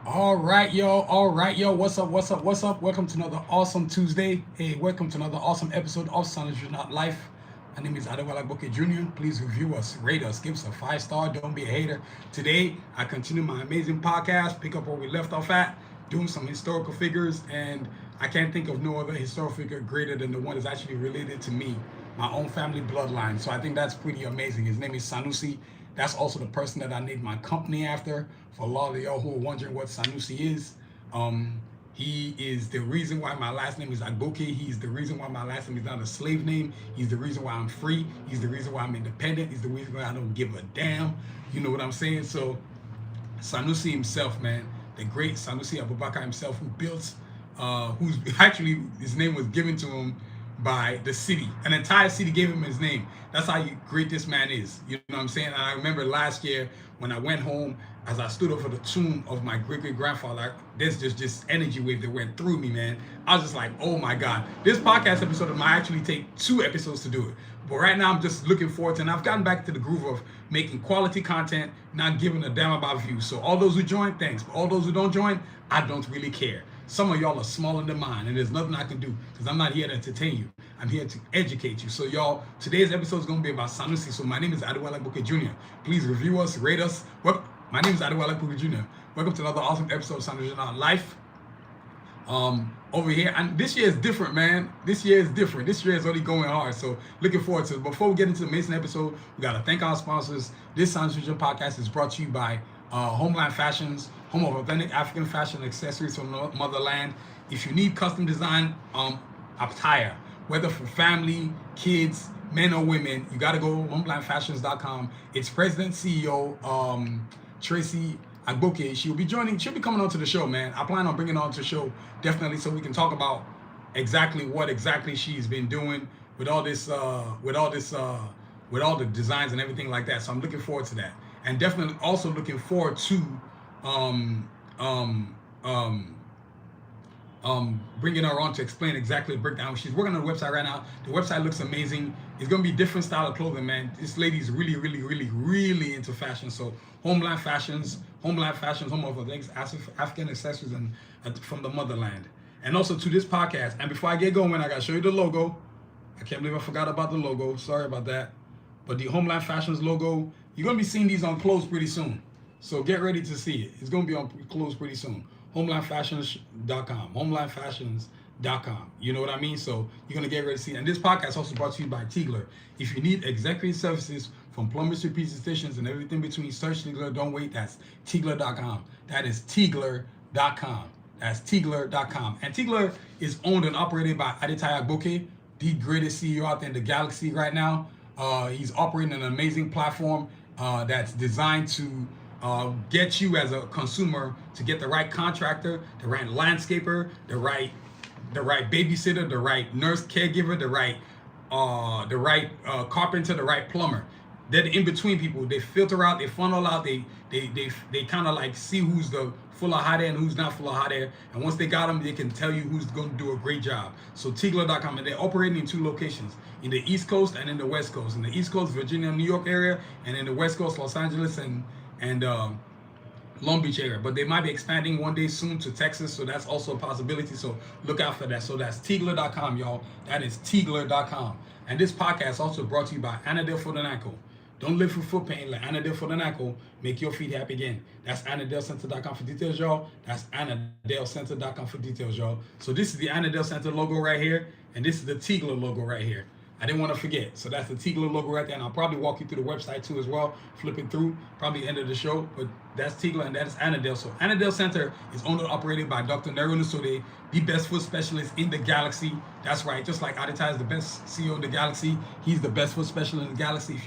All right, yo. All right, yo. What's up? What's up? What's up? Welcome to another awesome Tuesday. Hey, welcome to another awesome episode of SANUSI Not Life. My name is AGBOKE Jr. Please review us, rate us, give us a 5-star. Don't be a hater. Today, I continue my amazing podcast, pick up where we left off at, doing some historical figures, and I can't think of no other historical figure greater than the one that's actually related to me, my own family bloodline. So I think that's pretty amazing. His name is Sanusi. That's also the person that I named my company after. For a lot of y'all who are wondering what Sanusi is, he is the reason why my last name is AGBOKE. He's the reason why my last name is not a slave name. He's the reason why I'm free. He's the reason why I'm independent. He's the reason why I don't give a damn. You know what I'm saying? So Sanusi himself, man, the great SANUSI Abubakar himself, who built, who's actually, his name was given to him by the city. An entire city gave him his name. That's how great this man is. You know what I'm saying? And I remember last year when I went home, as I stood over the tomb of my great-great-grandfather, there's just this energy wave that went through me, man. I was just like, oh my God. This podcast episode might actually take 2 episodes to do it. But right now I'm just looking forward to it. And I've gotten back to the groove of making quality content, not giving a damn about views. So all those who join, thanks. But all those who don't join, I don't really care. Some of y'all are smaller than mine, and there's nothing I can do because I'm not here to entertain you. I'm here to educate you. So y'all, today's episode is going to be about Sanusi. So my name is AGBOKE Jr. Please review us, rate us. My name is AGBOKE Jr. Welcome to another awesome episode of SANUSI Not Life. Over here, and this year is different, man. This year is different. This year is really going hard. So looking forward to it. Before we get into the amazing episode, we got to thank our sponsors. This SANUSI podcast is brought to you by Homeland Fashions, home of authentic African fashion accessories from the motherland. If you need custom design attire, whether for family, kids, men or women, you got to go to homelandfashions.com. Its president, CEO, Tracy AGBOKE, she'll be coming on to the show, man. I plan on bringing her on to the show, definitely, so we can talk about what exactly she's been doing with all this, with all the designs and everything like that. So I'm looking forward to that. And definitely also looking forward to bringing her on to explain exactly the breakdown. She's working on the website right now. The website looks amazing. It's gonna be different style of clothing, man. This lady's really, really, really, really into fashion. So Homeland Fashions, home of things, African accessories and from the motherland. And also to this podcast. And before I get going, I gotta show you the logo. I can't believe I forgot about the logo. Sorry about that. But the Homeland Fashions logo, you're going to be seeing these on clothes pretty soon. So get ready to see it. It's going to be on clothes pretty soon. Homelandfashions.com. Homelandfashions.com. You know what I mean? So you're going to get ready to see it. And this podcast is also brought to you by Tigler. If you need executive services from plumbers to pizza stations and everything between, search Tigler. Don't wait. That's Tigler.com. That is Tigler.com. That's Tigler.com. And Tigler is owned and operated by Aditya AGBOKE, the greatest CEO out there in the galaxy right now. He's operating an amazing platform that's designed to get you as a consumer to get the right contractor, the right landscaper, the right babysitter, the right nurse caregiver, the right carpenter, the right plumber. They're the in-between people. They filter out, they funnel out, they kind of like see who's the full of hot air and who's not full of hot air. And once they got them, they can tell you who's going to do a great job. So Tigler.com, and they're operating in 2 locations, in the East Coast and in the West Coast. In the East Coast, Virginia, New York area, and in the West Coast, Los Angeles and Long Beach area. But they might be expanding one day soon to Texas, so that's also a possibility. So look out for that. So that's Tigler.com, y'all. That is Tigler.com. And this podcast is also brought to you by Anadel for the Ankle. Don't live with foot pain like Anadel for the Ankle. Make your feet happy again. That's AnadelCenter.com for details, y'all. That's AnadelCenter.com for details, y'all. So this is the Anadel Center logo right here, and this is the Tigler logo right here. I didn't want to forget. So that's the Tigler logo right there, and I'll probably walk you through the website too as well, flipping through, probably the end of the show. But that's Tigler, and that is Anadel. So Anadel Center is owned and operated by Dr. Nero Nusode, the best foot specialist in the galaxy. That's right. Just like Aditya is the best CEO in the galaxy, he's the best foot specialist in the galaxy. If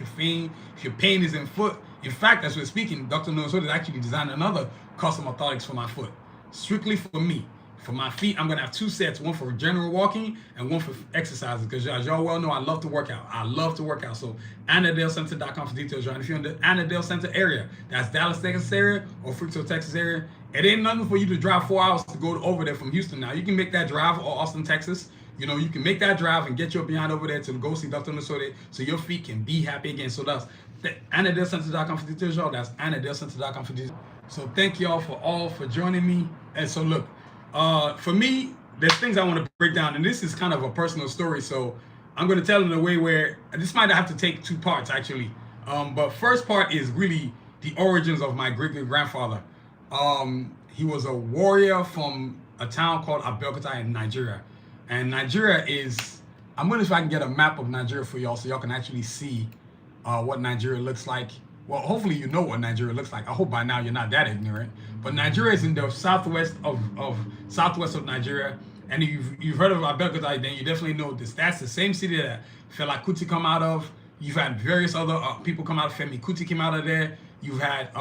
your pain is in foot, in fact, as we're speaking, Dr. Nero Nusode actually designed another custom orthotics for my foot, strictly for me. For my feet, I'm gonna have 2 sets, one for general walking and one for exercises, because as y'all well know, I love to work out. So AnadelCenter.com for details, y'all. And if you're in the Anadel Center area, that's Dallas, Texas area or Frisco, Texas area, it ain't nothing for you to drive 4 hours to go over there from Houston. Now you can make that drive, or Austin, Texas. You know, you can make that drive and get your behind over there to go see Dr. Nusode so your feet can be happy again. So that's AnadelCenter.com for details, y'all. That's AnadelCenter.com for details. So thank y'all for joining me. And so look, for me, there's things I want to break down, and this is kind of a personal story. So I'm going to tell it in a way where this might have to take two parts actually. But first part is really the origins of my great grandfather. He was a warrior from a town called Abeokuta in Nigeria, and Nigeria is. I'm going to see if I can get a map of Nigeria for y'all, so y'all can actually see what Nigeria looks like. Well, hopefully you know what Nigeria looks like. I hope by now you're not that ignorant. But Nigeria is in the southwest of Nigeria. And if you've heard of Abeokuta, then you definitely know this. That's the same city that Fela Kuti come out of. You've had various other people come out of. Femi Kuti came out of there. You've had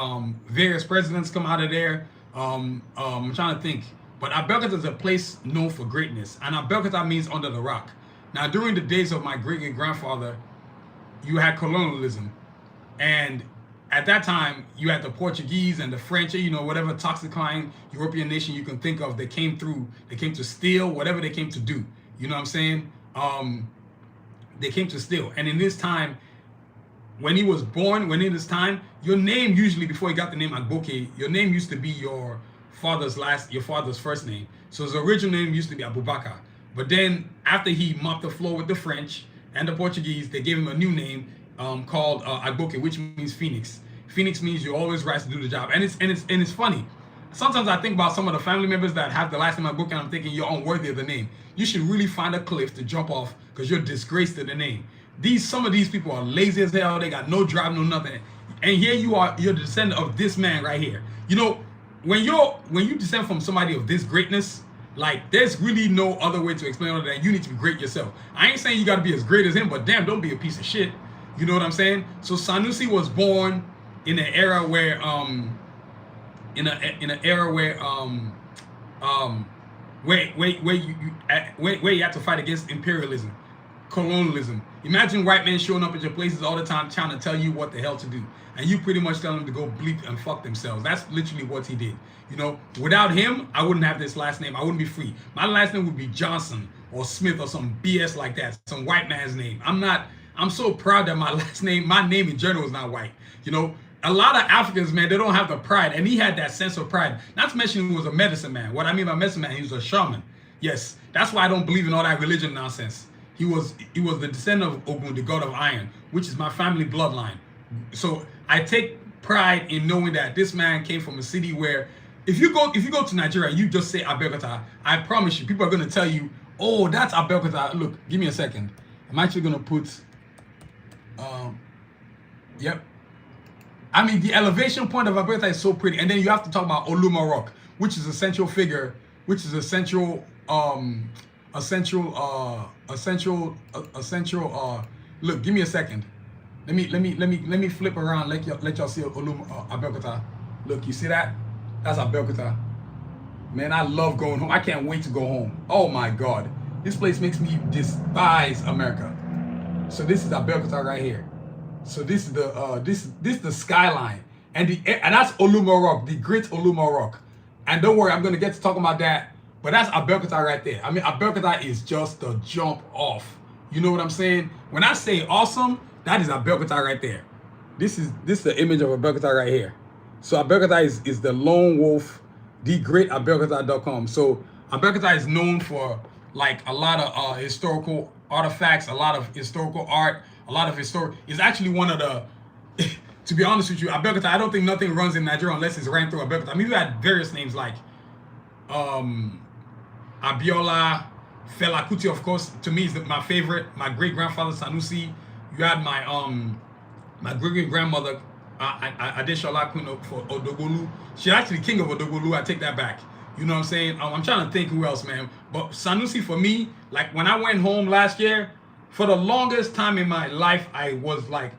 various presidents come out of there. I'm trying to think. But Abeokuta is a place known for greatness. And Abeokuta means under the rock. Now, during the days of my great-great-grandfather, you had colonialism. And at that time, you had the Portuguese and the French, whatever toxicifying European nation you can think of, they came through. They came to steal, whatever they came to do. You know what I'm saying? They came to steal. And in this time, when he was born, your name usually, before you got the name AGBOKE, your name used to be your father's first name. So his original name used to be ABUBAKAR. But then after he mopped the floor with the French and the Portuguese, they gave him a new name called AGBOKE, which means Phoenix. Phoenix means you always rise to do the job. And it's funny. Sometimes I think about some of the family members that have the last name AGBOKE, and I'm thinking you're unworthy of the name. You should really find a cliff to jump off because you're disgraced to the name. Some of these people are lazy as hell. They got no drive, no nothing. And here you are, you're the descendant of this man right here. When you descend from somebody of this greatness, like, there's really no other way to explain other than you need to be great yourself. I ain't saying you got to be as great as him, but damn, don't be a piece of shit. You know what I'm saying? So Sanusi was born in an era where where you have to fight against imperialism, colonialism. Imagine white men showing up at your places all the time trying to tell you what the hell to do, and you pretty much tell them to go bleep and fuck themselves. That's literally what he did. Without him, I wouldn't have this last name. I wouldn't be free. My last name would be Johnson or Smith or some BS like that, some white man's name. I'm so proud that my name in general is not white. A lot of Africans, man, they don't have the pride, and he had that sense of pride. Not to mention he was a medicine man. What I mean by medicine man, he was a shaman. Yes, that's why I don't believe in all that religion nonsense. He was the descendant of Ogun, the god of iron, which is my family bloodline. So I take pride in knowing that this man came from a city where, if you go to Nigeria and you just say Abeokuta, I promise you, people are going to tell you, oh, that's Abeokuta. Look, give me a second. I'm actually going to put, yep. I mean, the elevation point of Abeokuta is so pretty. And then you have to talk about Oluma Rock, which is a central figure, which is a central, look, give me a second. Let me flip around, let y'all see Abeokuta. Look, you see that? That's Abeokuta. Man, I love going home. I can't wait to go home. Oh my God. This place makes me despise America. So this is Abeokuta right here. So this is the this is the skyline. And that's Oluma Rock, the great Oluma Rock. And don't worry, I'm gonna get to talking about that. But that's Abeokuta right there. I mean, Abeokuta is just the jump off. You know what I'm saying? When I say awesome, that is Abeokuta right there. This is the image of Abeokuta right here. So Abeokuta is the lone wolf, the great Abeokuta.com. So Abeokuta is known for like a lot of historical artifacts, a lot of historical art, a lot of it's actually one of the to be honest with you, Abeokuta, I don't think nothing runs in Nigeria unless it's ran through Abeokuta. I mean, you had various names like Abiola, Fela Kuti, of course, to me is my favorite. My great grandfather Sanusi. You had my great great grandmother Adeshola, Queen of Odogolu. She's actually king of Odogolu. I take that back. You know what I'm saying? I'm trying to think who else, man. But Sanusi for me, like when I went home last year, for the longest time in my life, I was like,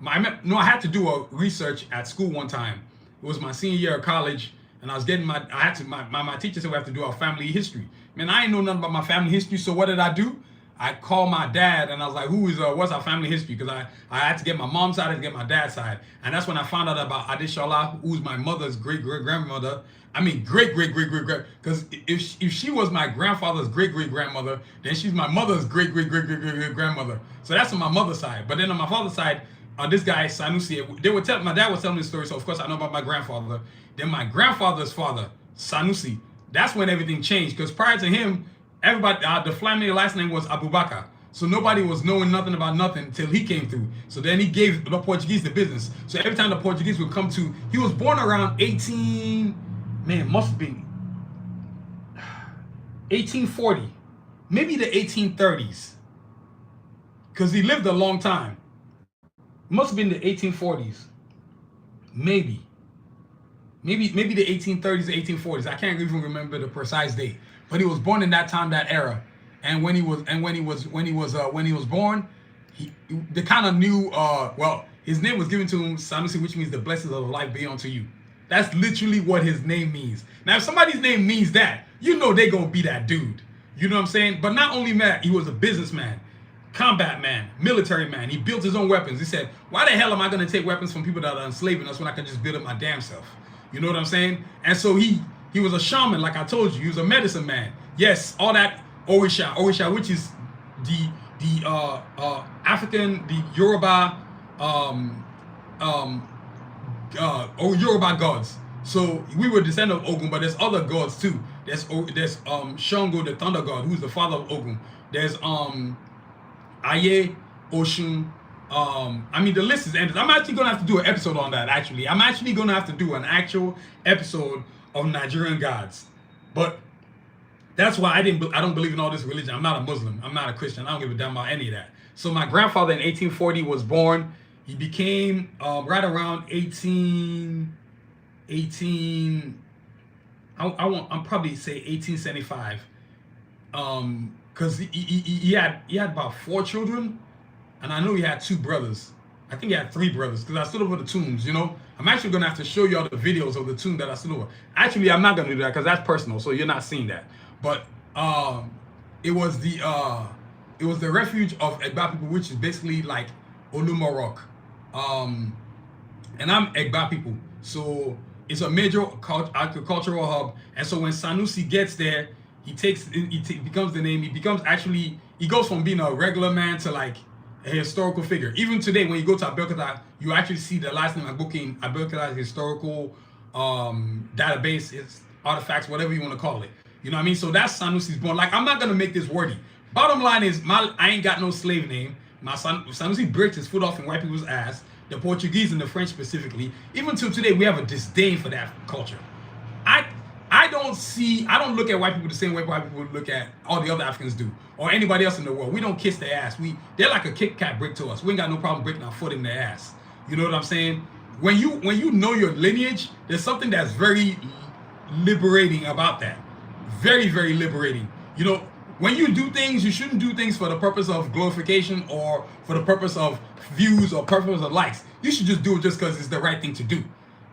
I had to do a research at school one time. It was my senior year of college. And I was getting my teacher said we have to do our family history. Man, I ain't know nothing about my family history, so what did I do? I called my dad and I was like, what's our family history? Because I had to get my mom's side, I had to get my dad's side. And that's when I found out about Adeshola, who's my mother's great-great-grandmother. I mean, great-great-great-great-great, because if she was my grandfather's great-great-grandmother, then she's my mother's great-great-great-great-grandmother. So that's on my mother's side. But then on my father's side, this guy, Sanusi, my dad was telling me the story, so of course I know about my grandfather. Then my grandfather's father, Sanusi, that's when everything changed. Because prior to him, everybody, the family last name was Abubakar. So nobody was knowing nothing about nothing until he came through. So then he gave the Portuguese the business. So every time the Portuguese would come to, he was born around must have been 1840, maybe the 1830s. Because he lived a long time. Must have been the 1840s. Maybe the 1830s, 1840s. I can't even remember the precise date. But he was born in that time, that era. And when he was born, they kind of knew. His name was given to him, Sanusi, which means the blessings of life be unto you. That's literally what his name means. Now, if somebody's name means that, you know they're gonna be that dude. You know what I'm saying? But not only that, he was a businessman, combat man, military man. He built his own weapons. He said, "Why the hell am I gonna take weapons from people that are enslaving us when I can just build it my damn self?" You know what I'm saying? And so he was a shaman, like I told you. He was a medicine man. Yes, all that. Orisha, which is the African, the Yoruba, Yoruba gods. So we were descendant of Ogun, but there's other gods too. There's Shango, the thunder god, who's the father of Ogun. There's Aye, Oshun. The list is endless. I'm actually gonna have to do an episode on that. Actually, I'm actually gonna have to do an actual episode of Nigerian gods, but. That's why I don't believe in all this religion. I'm not a Muslim. I'm not a Christian. I don't give a damn about any of that. So my grandfather in 1840 was born. He became right around 18. I'm probably say 1875. Because he had about 4 children, and I know he had 2 brothers. I think he had 3 brothers because I stood over the tombs. You know, I'm actually gonna have to show y'all the videos of the tomb that I stood over. Actually, I'm not gonna do that because that's personal, so you're not seeing that. But it was the refuge of Egba people, which is basically like Olumorok. And I'm Egba people, so it's a major agricultural hub. And so when Sanusi gets there, he becomes the name. He goes from being a regular man to like a historical figure. Even today, when you go to Abeokuta, you actually see the last name AGBOKE in Abeokuta's historical database, its artifacts, whatever you want to call it. You know what I mean? So that's Sanusi's born. Like, I'm not gonna make this wordy. Bottom line is, I ain't got no slave name. My son Sanusi breaks his foot off in white people's ass. The Portuguese and the French specifically. Even till today, we have a disdain for that culture. I don't look at white people the same way white people look at all the other Africans do, or anybody else in the world. We don't kiss their ass. They're like a Kit Kat brick to us. We ain't got no problem breaking our foot in their ass. You know what I'm saying? When you know your lineage, there's something that's very liberating about that. Very, very liberating. You know, when you do things, you shouldn't do things for the purpose of glorification or for the purpose of views or purpose of likes. You should just do it just because it's the right thing to do.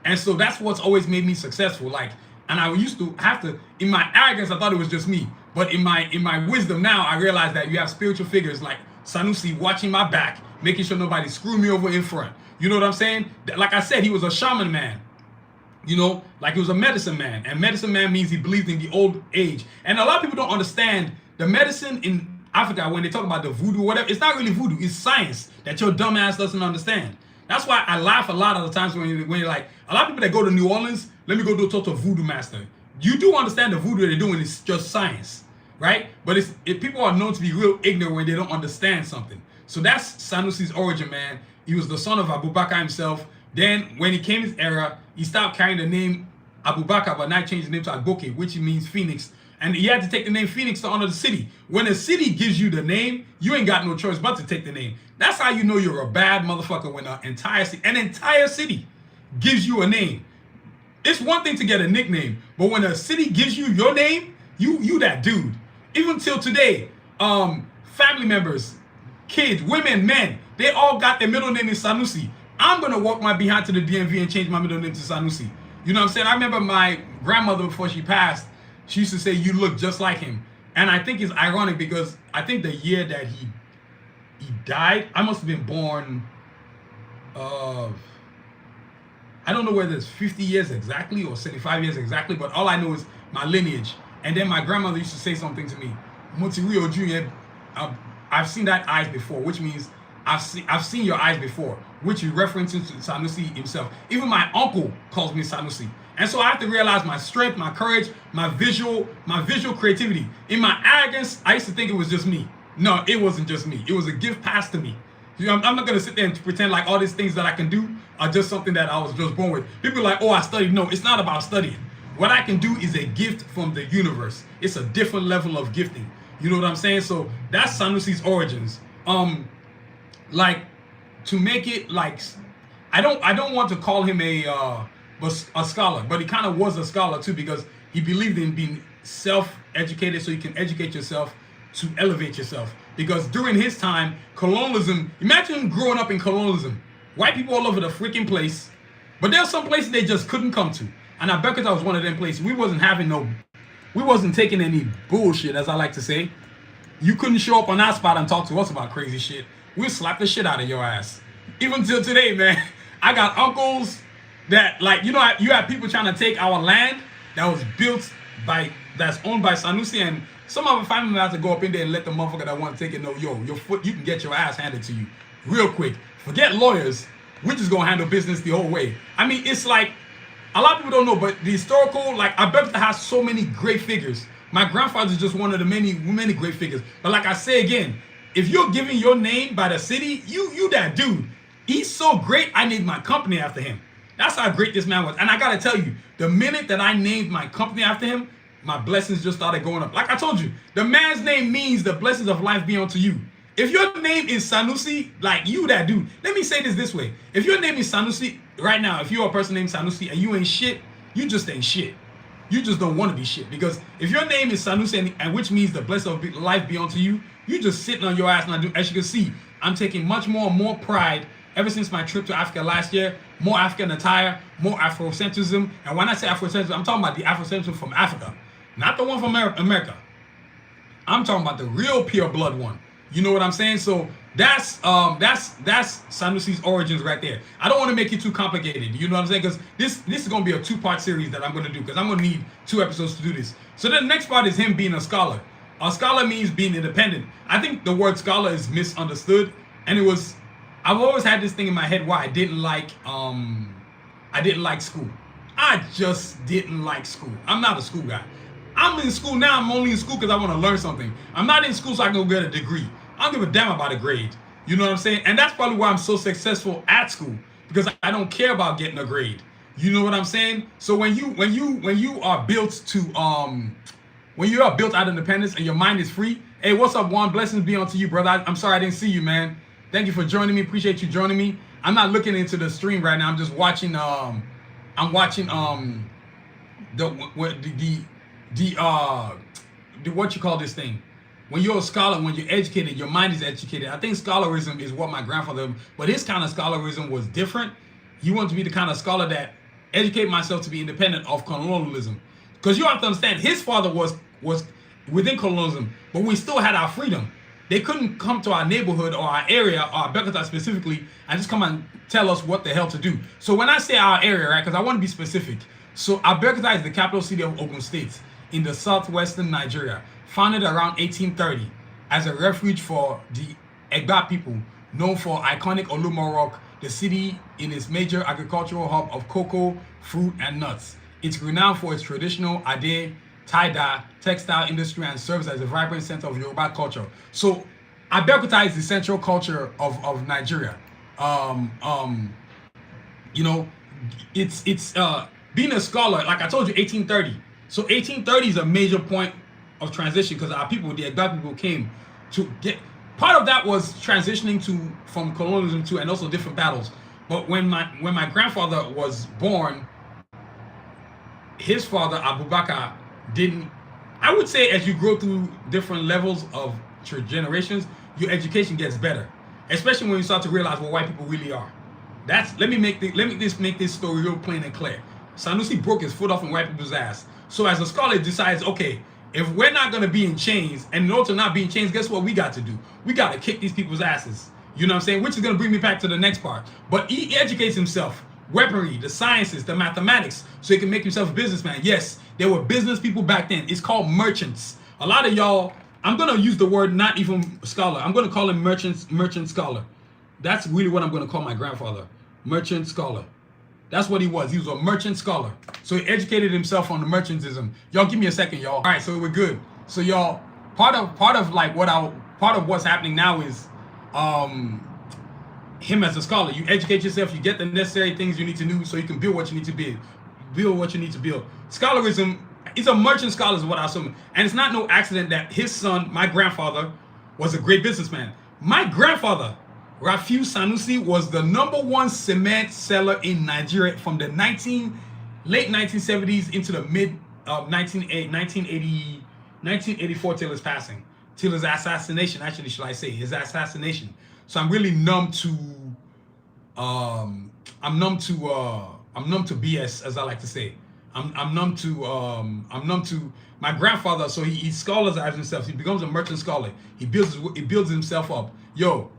And so that's what's always made me successful. Like, and I used to have to, in my arrogance, I thought it was just me. But in my wisdom now, I realize that you have spiritual figures like Sanusi watching my back, making sure nobody screw me over in front. You know what I'm saying? Like I said, he was a shaman man. You know, like he was a medicine man. And medicine man means he believed in the old age. And a lot of people don't understand the medicine in Africa when they talk about the voodoo or whatever. It's not really voodoo. It's science that your dumb ass doesn't understand. That's why I laugh a lot of the times when you're like, a lot of people that go to New Orleans, let me go do a total voodoo master. You do understand the voodoo they're doing is just science, right? But people are known to be real ignorant when they don't understand something. So that's Sanusi's origin, man. He was the son of Abubakar himself. Then when he came his era, he stopped carrying the name Abubakar, but now changed the name to AGBOKE, which means Phoenix. And he had to take the name Phoenix to honor the city. When a city gives you the name, you ain't got no choice but to take the name. That's how you know you're a bad motherfucker when an entire city gives you a name. It's one thing to get a nickname, but when a city gives you your name, you that dude. Even till today, family members, kids, women, men, they all got their middle name is Sanusi. I'm gonna walk my behind to the DMV and change my middle name to Sanusi. You know what I'm saying? I remember my grandmother before she passed, she used to say, "You look just like him." And I think it's ironic because I think the year that he died, I must have been born, I don't know whether it's 50 years exactly or 75 years exactly, but all I know is my lineage. And then my grandmother used to say something to me, "Motirio Jr., I've seen that eyes before," which means I've seen your eyes before, which is referencing to Sanusi himself. Even my uncle calls me Sanusi. And so I have to realize my strength, my courage, my visual creativity. In my arrogance, I used to think it was just me. No, it wasn't just me. It was a gift passed to me. You know, I'm not gonna sit there and pretend like all these things that I can do are just something that I was just born with. People are like, oh, I studied. No, it's not about studying. What I can do is a gift from the universe. It's a different level of gifting. You know what I'm saying? So that's Sanusi's origins. Like, to make it like, I don't want to call him a scholar, but he kind of was a scholar too, because he believed in being self-educated so you can educate yourself to elevate yourself. Because during his time, colonialism, imagine growing up in colonialism, white people all over the freaking place, but there's some places they just couldn't come to. And Abeokuta was one of them places. We wasn't taking any bullshit, as I like to say. You couldn't show up on our spot and talk to us about crazy shit. We'll slap the shit out of your ass. Even till today, man. I got uncles that, like, you know, you have people trying to take our land that was built that's owned by Sanusi, and some of our family members have to go up in there and let the motherfucker that want to take it know, yo, you can get your ass handed to you real quick. Forget lawyers. We're just gonna handle business the whole way. I mean, it's like, a lot of people don't know, but the historical, like, Abeokuta has so many great figures. My grandfather's just one of the many great figures. But like I say again, if you're giving your name by the city, you that dude. He's so great, I named my company after him. That's how great this man was. And I gotta tell you, the minute that I named my company after him, my blessings just started going up. Like I told you, the man's name means the blessings of life be unto you. If your name is Sanusi, like you that dude, let me say this way. If your name is Sanusi, right now, if you're a person named Sanusi and you ain't shit, you just ain't shit. You just don't want to be shit. Because if your name is Sanusi, and which means the blessing of life be unto you, you just sitting on your ass. And as you can see, I'm taking much more pride ever since my trip to Africa last year. More African attire, more Afrocentrism. And when I say Afrocentrism, I'm talking about the Afrocentrism from Africa. Not the one from America. I'm talking about the real pure blood one. You know what I'm saying? So that's Sanusi's origins right there. I don't want to make it too complicated. You know what I'm saying? Because this is going to be a 2-part series that I'm going to do, because I'm going to need 2 episodes to do this. So then the next part is him being a scholar. A scholar means being independent. I think the word scholar is misunderstood, and I've always had this thing in my head why I didn't like school. I just didn't like school. I'm not a school guy. I'm in school now. I'm only in school because I want to learn something. I'm not in school so I can go get a degree. I don't give a damn about a grade. You know what I'm saying? And that's probably why I'm so successful at school, because I don't care about getting a grade. You know what I'm saying? So when you are built to when you are built out of independence and your mind is free, hey, what's up, Juan? Blessings be unto you, brother. I'm sorry I didn't see you, man. Thank you for joining me. Appreciate you joining me. I'm not looking into the stream right now. I'm just watching. I'm watching the what you call this thing. When you're a scholar, when you're educated, your mind is educated. I think scholarism is what my grandfather, but his kind of scholarism was different. He wanted to be the kind of scholar that educate myself to be independent of colonialism. Because you have to understand, his father was within colonialism, but we still had our freedom. They couldn't come to our neighborhood or our area, or Abeokuta specifically, and just come and tell us what the hell to do. So when I say our area, right, because I want to be specific. So Abeokuta is the capital city of Ogun State in the southwestern Nigeria, founded around 1830 as a refuge for the Egba people, known for iconic Olumo Rock, the city in its major agricultural hub of cocoa, fruit, and nuts. It's renowned for its traditional Ade, tie-dye, textile industry, and serves as a vibrant center of Yoruba culture. So Abeokuta is the central culture of Nigeria. You know, it's being a scholar, like I told you, 1830. So 1830 is a major point of transition, because our people, the Egba people, came to get, part of that was transitioning from colonialism to, and also different battles. But when my grandfather was born, his father Abubakar didn't. I would say as you grow through different levels of generations, your education gets better, especially when you start to realize what white people really are. Let me make this story real plain and clear. Sanusi broke his foot off in white people's ass. So as a scholar, decides, okay, if we're not going to be in chains, and in order to not be in chains, guess what we got to do? We got to kick these people's asses. You know what I'm saying? Which is going to bring me back to the next part. But he educates himself. Weaponry, the sciences, the mathematics, so he can make himself a businessman. Yes, there were business people back then. It's called merchants. A lot of y'all, I'm going to use the word not even scholar. I'm going to call him merchant scholar. That's really what I'm going to call my grandfather. Merchant scholar. That's what he was. He was a merchant scholar. So he educated himself on the merchantism. Y'all give me a second, y'all. All right, so we're good. So y'all, part of what's happening now is him as a scholar. You educate yourself, you get the necessary things you need to know so you can build what you need to build what you need to build. Scholarism is a merchant scholar is what I assume. And it's not no accident that his son, my grandfather, was a great businessman. My grandfather, Rafiu Sanusi, was the #1 cement seller in Nigeria from the late 1970s into the mid 1984 till his passing, till his assassination. Actually, should I say his assassination? So I'm really numb to I'm numb to BS, as I like to say. I'm numb to my grandfather. So he scholarizes himself. He becomes a merchant scholar. He builds himself up. Yo,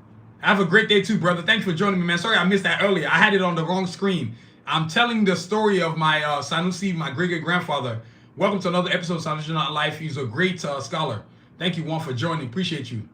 have a great day too, brother. Thanks for joining me, man. Sorry I missed that earlier. I had it on the wrong screen. I'm telling the story of my Sanusi, my great-great-grandfather. Welcome to another episode of SANUSI Ep242 Life. He's a great scholar. Thank you, Juan, for joining. Appreciate you.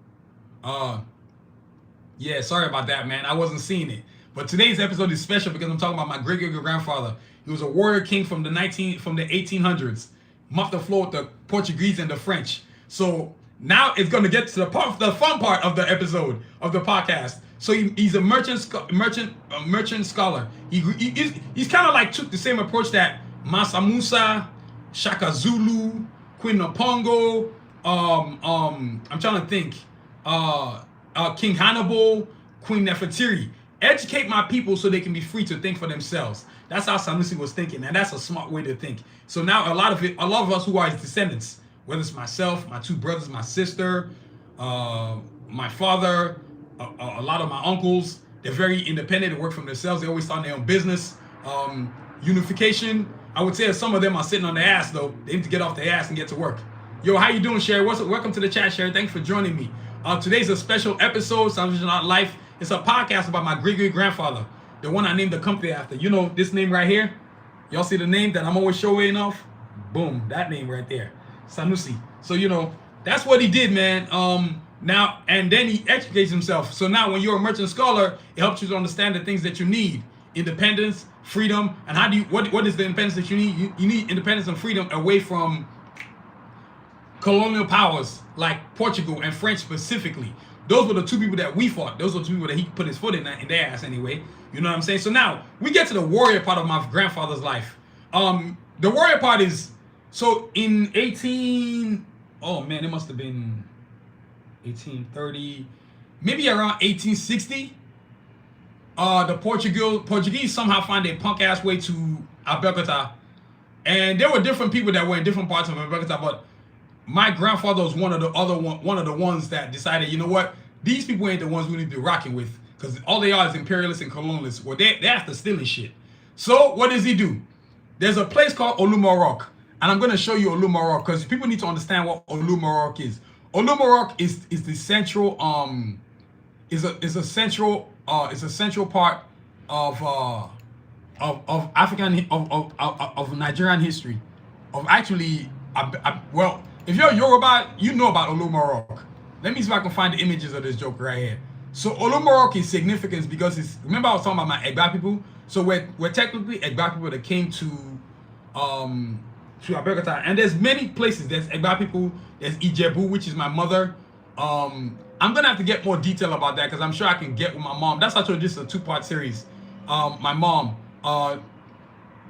Yeah, sorry about that, man. I wasn't seeing it. But today's episode is special because I'm talking about my great-great-grandfather. He was a warrior king from the 1800s. Mopped the floor with the Portuguese and the French. So now it's going to get to the fun part of the episode of the podcast. So he's a merchant scholar. He's kind of like took the same approach that Mansa Musa, Shaka Zulu, Queen Napongo, I'm trying to think, King Hannibal, Queen Nefertiti. Educate my people so they can be free to think for themselves. That's how Sanusi was thinking, and that's a smart way to think. So now a lot of us who are his descendants, whether it's myself, my two brothers, my sister, my father, a lot of my uncles, they're very independent. They work for themselves. They always start their own business. Unification. I would say some of them are sitting on their ass though. They need to get off their ass and get to work. Yo, how you doing, Sherry? What's up? Welcome to the chat, Sherry. Thanks for joining me. Today's a special episode, SANUSI Ep242 Life. It's a podcast about my great-great-grandfather, the one I named the company after. You know this name right here? Y'all see the name that I'm always showing off? Boom, that name right there, Sanusi. So, you know, that's what he did, man. Now, and then he educates himself. So now when you're a merchant scholar, it helps you to understand the things that you need. Independence, freedom, and how do you, what is the independence that you need? You need independence and freedom away from colonial powers like Portugal and French specifically. Those were the two people that we fought. Those were the two people that he put his foot in their ass anyway. You know what I'm saying? So now we get to the warrior part of my grandfather's life. The warrior part is, so in it must have been 1830, maybe around 1860, the Portuguese somehow find a punk ass way to Abeokuta. And there were different people that were in different parts of Abeokuta, but my grandfather was one of the ones that decided, you know what, these people ain't the ones we need to be rocking with, because all they are is imperialists and colonialists. Well, they're after stealing shit. So what does he do? There's a place called Olumorok, and I'm going to show you Olumorok because people need to understand what Olumorok is. Olumorok is the central is a central part of African of Nigerian history, of actually well. If you're Yoruba, you know about Olumorok. Let me see if I can find the images of this joker right here. So Olumorok is significant because remember I was talking about my Egba people? So we're technically Egba people that came to Abeokuta. And there's many places. There's Egba people, there's Ijebu, which is my mother. I'm gonna have to get more detail about that because I'm sure I can get with my mom. That's actually just a 2-part series. My mom.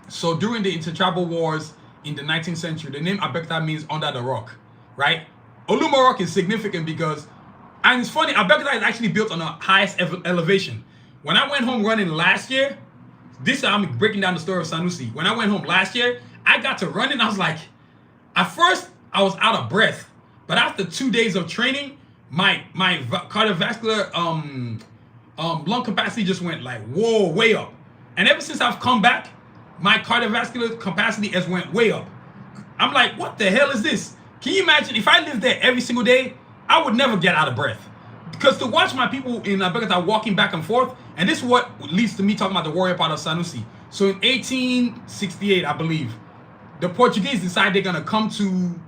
So during the intertribal wars in the 19th century, the name Abeokuta means under the rock, right? Olumorok is significant because, and it's funny, Abeokuta is actually built on the highest elevation. When I went home running last year, I'm breaking down the story of Sanusi. When I went home last year, I got to running. I was like, at first I was out of breath, but after 2 days of training, my cardiovascular lung capacity just went like, whoa, way up. And ever since I've come back, my cardiovascular capacity has went way up. I'm like, what the hell is this? Can you imagine if I lived there every single day, I would never get out of breath. Because to watch my people in Abeokuta walking back and forth, and this is what leads to me talking about the warrior part of Sanusi. So in 1868, I believe, the Portuguese decide they're gonna come to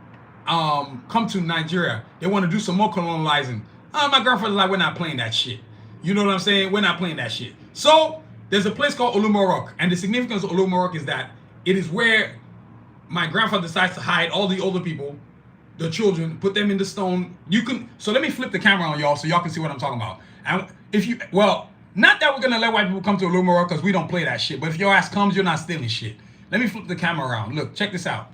Nigeria. They want to do some more colonializing. My grandfather's like, we're not playing that shit. You know what I'm saying? We're not playing that shit. So there's a place called Olumorok, and the significance of Olumorok is that it is where my grandfather decides to hide all the older people, the children, put them in the stone. So let me flip the camera on y'all so y'all can see what I'm talking about. And not that we're gonna let white people come to Olumorok because we don't play that shit, but if your ass comes, you're not stealing shit. Let me flip the camera around. Look, check this out.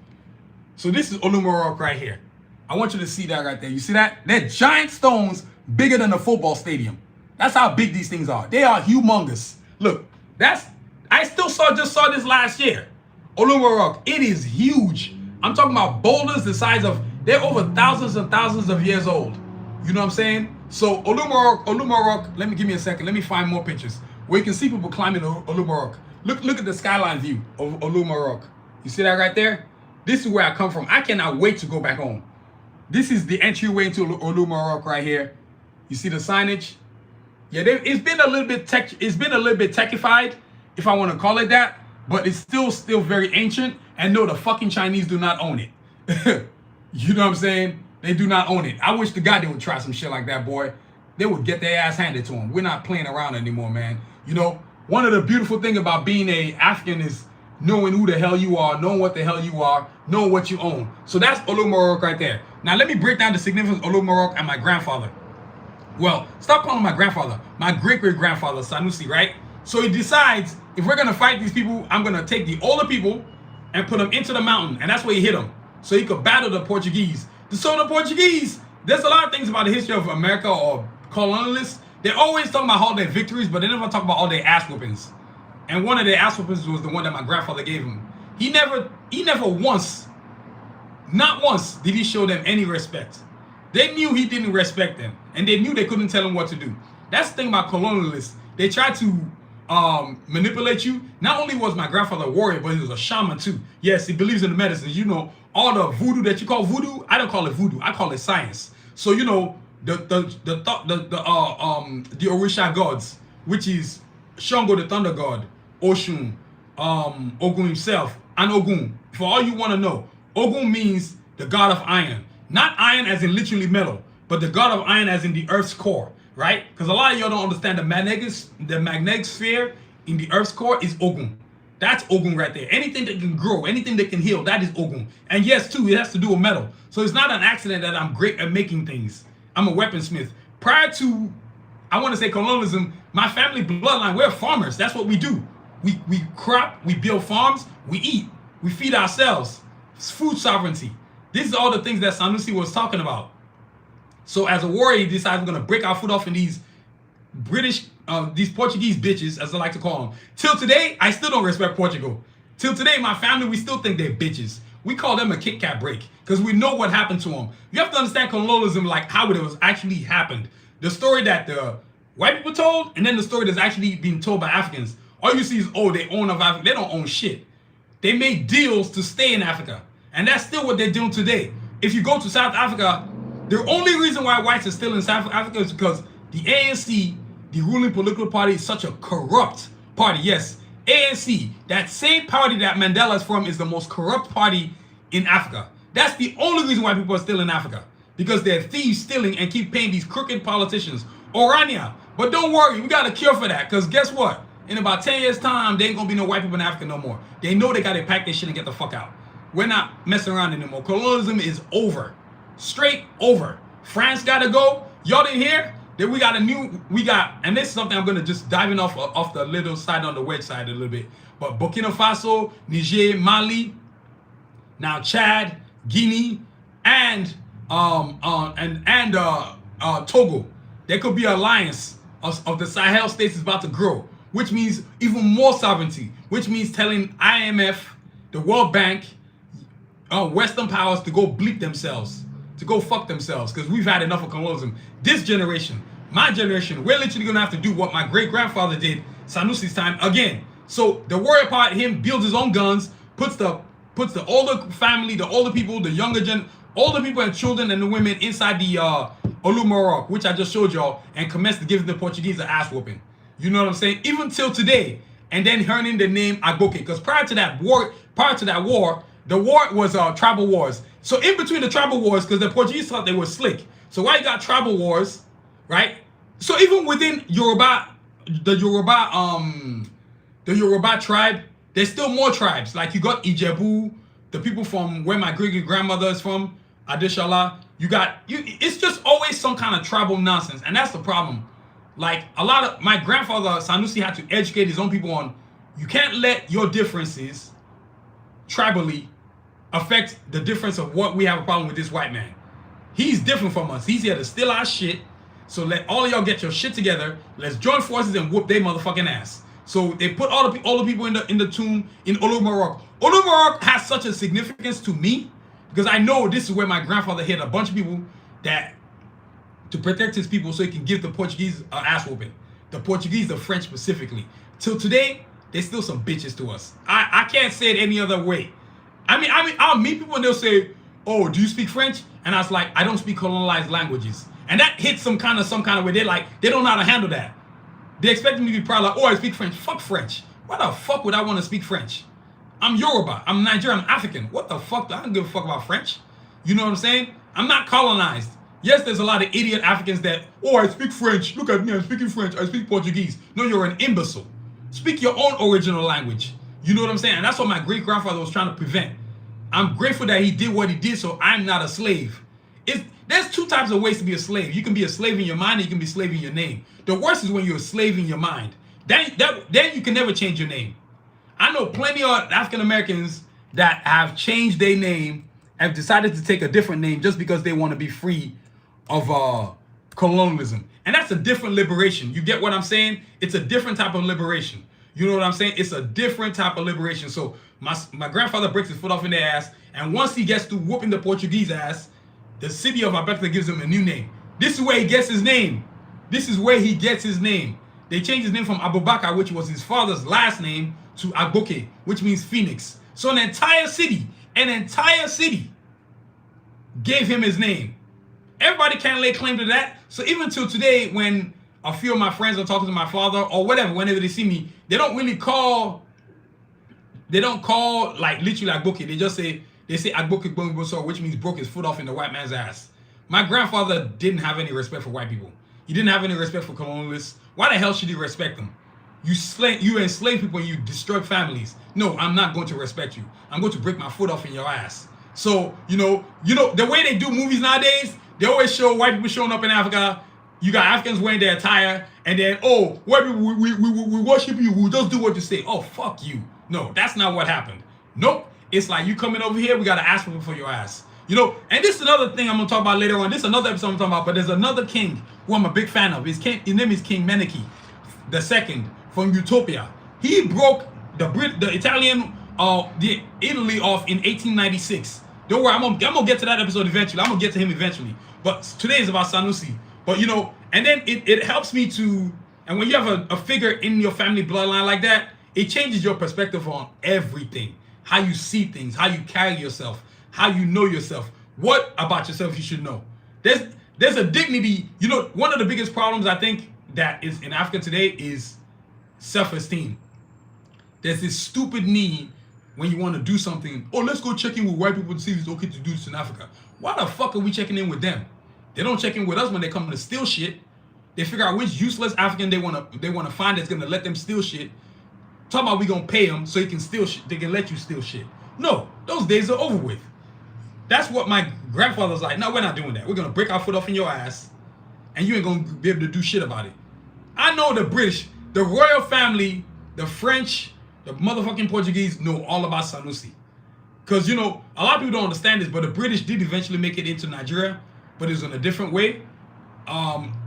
So this is Olumorok right here. I want you to see that right there. You see that? They're giant stones bigger than a football stadium. That's how big these things are. They are humongous. Look, I just saw this last year. Olumorok, it is huge. I'm talking about boulders the size of, they're over thousands and thousands of years old. You know what I'm saying? So Olumorok, give me a second. Let me find more pictures where you can see people climbing Olumorok. Look at the skyline view of Olumorok. You see that right there? This is where I come from. I cannot wait to go back home. This is the entryway into Olumorok right here. You see the signage? Yeah, it's been a little bit techified, if I want to call it that, but it's still very ancient. And no, the fucking Chinese do not own it. You know what I'm saying? They do not own it. I wish to God they would try some shit like that, boy. They would get their ass handed to them. We're not playing around anymore, man. You know, one of the beautiful things about being a African is knowing who the hell you are, knowing what the hell you are, knowing what you own. So that's Olumorok right there. Now let me break down the significance of Olumorok and my grandfather. Well, stop calling my grandfather. My great-great-grandfather, Sanusi, right? So he decides, if we're going to fight these people, I'm going to take the older people and put them into the mountain. And that's where he hid them. So he could battle the Portuguese. So the Portuguese, there's a lot of things about the history of America or colonialists. They're always talking about all their victories, but they never talk about all their ass whoopings. And one of their ass whoopings was the one that my grandfather gave him. He never once, not once, did he show them any respect. They knew he didn't respect them, and they knew they couldn't tell him what to do. That's the thing about colonialists. They try to manipulate you. Not only was my grandfather a warrior, but he was a shaman too. Yes, he believes in the medicines. You know, all the voodoo that you call voodoo, I don't call it voodoo. I call it science. So you know, the Orisha gods, which is Shango the thunder god, Oshun, Ogun himself, and Ogun. For all you want to know, Ogun means the god of iron. Not iron as in literally metal, but the god of iron as in the earth's core, right? Because a lot of y'all don't understand the magnetic sphere in the earth's core is Ogun. That's Ogun right there. Anything that can grow, anything that can heal, that is Ogun. And yes, too, it has to do with metal. So it's not an accident that I'm great at making things. I'm a weaponsmith. Prior to, I want to say colonialism, my family bloodline, we're farmers. That's what we do. We crop, we build farms, we eat, we feed ourselves. It's food sovereignty. These are all the things that Sanusi was talking about. So as a warrior, he decides we're going to break our foot off in these these Portuguese bitches, as I like to call them. Till today, I still don't respect Portugal. Till today, my family, we still think they're bitches. We call them a Kit Kat break because we know what happened to them. You have to understand colonialism, like how it was actually happened. The story that the white people told, and then the story that's actually being told by Africans. All you see is, oh, they own of Africa. They don't own shit. They made deals to stay in Africa. And that's still what they're doing today. If you go to South Africa, the only reason why whites are still in South Africa is because the ANC, the ruling political party, is such a corrupt party. Yes, ANC, that same party that Mandela is from, is the most corrupt party in Africa. That's the only reason why people are still in Africa. Because they're thieves stealing and keep paying these crooked politicians. Orania. But don't worry, we got a cure for that. Because guess what? In about 10 years' time, there ain't going to be no white people in Africa no more. They know they got to pack their shit and get the fuck out. We're not messing around anymore. Colonialism is over. Straight over. France got to go. Y'all didn't hear? Then we got, and this is something I'm going to just dive in off the little side on the wedge side a little bit. But Burkina Faso, Niger, Mali, now Chad, Guinea, and Togo. There could be an alliance of the Sahel states is about to grow, which means even more sovereignty, which means telling IMF, the World Bank, Western powers to go bleep themselves, to go fuck themselves, because we've had enough of colonialism. This generation, my generation, we're literally gonna have to do what my great-grandfather did, Sanusi's time, again. So the warrior part, him builds his own guns, puts the older family, the older people, the younger older people and children and the women inside the Olumorok, which I just showed y'all, and commenced to give the Portuguese an ass whooping. You know what I'm saying? Even till today, and then earning the name AGBOKE, because prior to that war, the war was tribal wars. So in between the tribal wars, because the Portuguese thought they were slick. So why you got tribal wars, right? So even within the Yoruba the Yoruba tribe, there's still more tribes. Like you got Ijebu, the people from where my great grandmother is from, Adeshala. It's just always some kind of tribal nonsense, and that's the problem. Like a lot of my grandfather Sanusi had to educate his own people on, you can't let your differences tribally affect the difference of what we have a problem with this white man. He's different from us. He's here to steal our shit. So let all of y'all get your shit together. Let's join forces and whoop their motherfucking ass. So they put all the people in the tomb in Olumarok. Olumarok has such a significance to me because I know this is where my grandfather hit a bunch of people that to protect his people so he can give the Portuguese ass whooping. The Portuguese, the French specifically. Till today, they're still some bitches to us. I can't say it any other way. I mean, I'll meet people and they'll say, "Oh, do you speak French?" And I was like, "I don't speak colonialized languages." And that hits some kind of way. They don't know how to handle that. They expect me to be proud, like, "Oh, I speak French." Fuck French. Why the fuck would I want to speak French? I'm Yoruba. I'm Nigerian. I'm African. What the fuck? I don't give a fuck about French. You know what I'm saying? I'm not colonized. Yes, there's a lot of idiot Africans that, "Oh, I speak French. Look at me, I'm speaking French. I speak Portuguese." No, you're an imbecile. Speak your own original language. You know what I'm saying? And that's what my great grandfather was trying to prevent. I'm grateful that he did what he did, so I'm not a slave. There's two types of ways to be a slave. You can be a slave in your mind, and you can be a slave in your name. The worst is when you're a slave in your mind. Then you can never change your name. I know plenty of African Americans that have changed their name, have decided to take a different name just because they want to be free of colonialism. And that's a different liberation. You get what I'm saying? It's a different type of liberation. You know what I'm saying? It's a different type of liberation. So my grandfather breaks his foot off in their ass, and once he gets to whooping the Portuguese ass, the city of Abeokuta gives him a new name. This is where he gets his name. This is where he gets his name. They changed his name from ABUBAKAR, which was his father's last name, to AGBOKE, which means Phoenix. So an entire city gave him his name. Everybody can't lay claim to that. So even till today, when a few of my friends are talking to my father or whatever, whenever they see me, they don't call like literally AGBOKE. They say AGBOKE Bongoso, which means broke his foot off in the white man's ass. My grandfather didn't have any respect for white people. He didn't have any respect for colonialists. Why the hell should he respect them? You enslave people and you destroy families. No, I'm not going to respect you. I'm going to break my foot off in your ass. So, you know, the way they do movies nowadays, they always show white people showing up in Africa. You got Africans wearing their attire, and then, "Oh, white people, we worship you. We'll just do what you say." Oh, fuck you. No, that's not what happened. Nope. It's like, you coming over here, we got to ask people for your ass. You know, and this is another thing I'm going to talk about later on. This is another episode I'm talking about, but there's another king who I'm a big fan of. His name is King Meneki II from Utopia. He broke the Italian, the Italy off in 1896. Don't worry, I'm gonna get to that episode eventually. I'm gonna get to him eventually. But today is about Sanusi. But you know, and then it helps me to, and when you have a figure in your family bloodline like that, it changes your perspective on everything. How you see things, how you carry yourself, how you know yourself. What about yourself you should know? There's a dignity. You know, one of the biggest problems I think that is in Africa today is self-esteem. There's this stupid need when you want to do something. "Oh, let's go check in with white people to see if it's okay to do this in Africa." Why the fuck are we checking in with them? They don't check in with us when they come to steal shit. They figure out which useless African they want to find that's gonna let them steal shit. Talk about we gonna pay them so he can steal shit. They can let you steal shit. No, those days are over with. That's what my grandfather's like. "No, we're not doing that. We're gonna break our foot off in your ass, and you ain't gonna be able to do shit about it." I know the British, the royal family, the French, the motherfucking Portuguese know all about Sanusi. Because, you know, a lot of people don't understand this, but the British did eventually make it into Nigeria, but it was in a different way.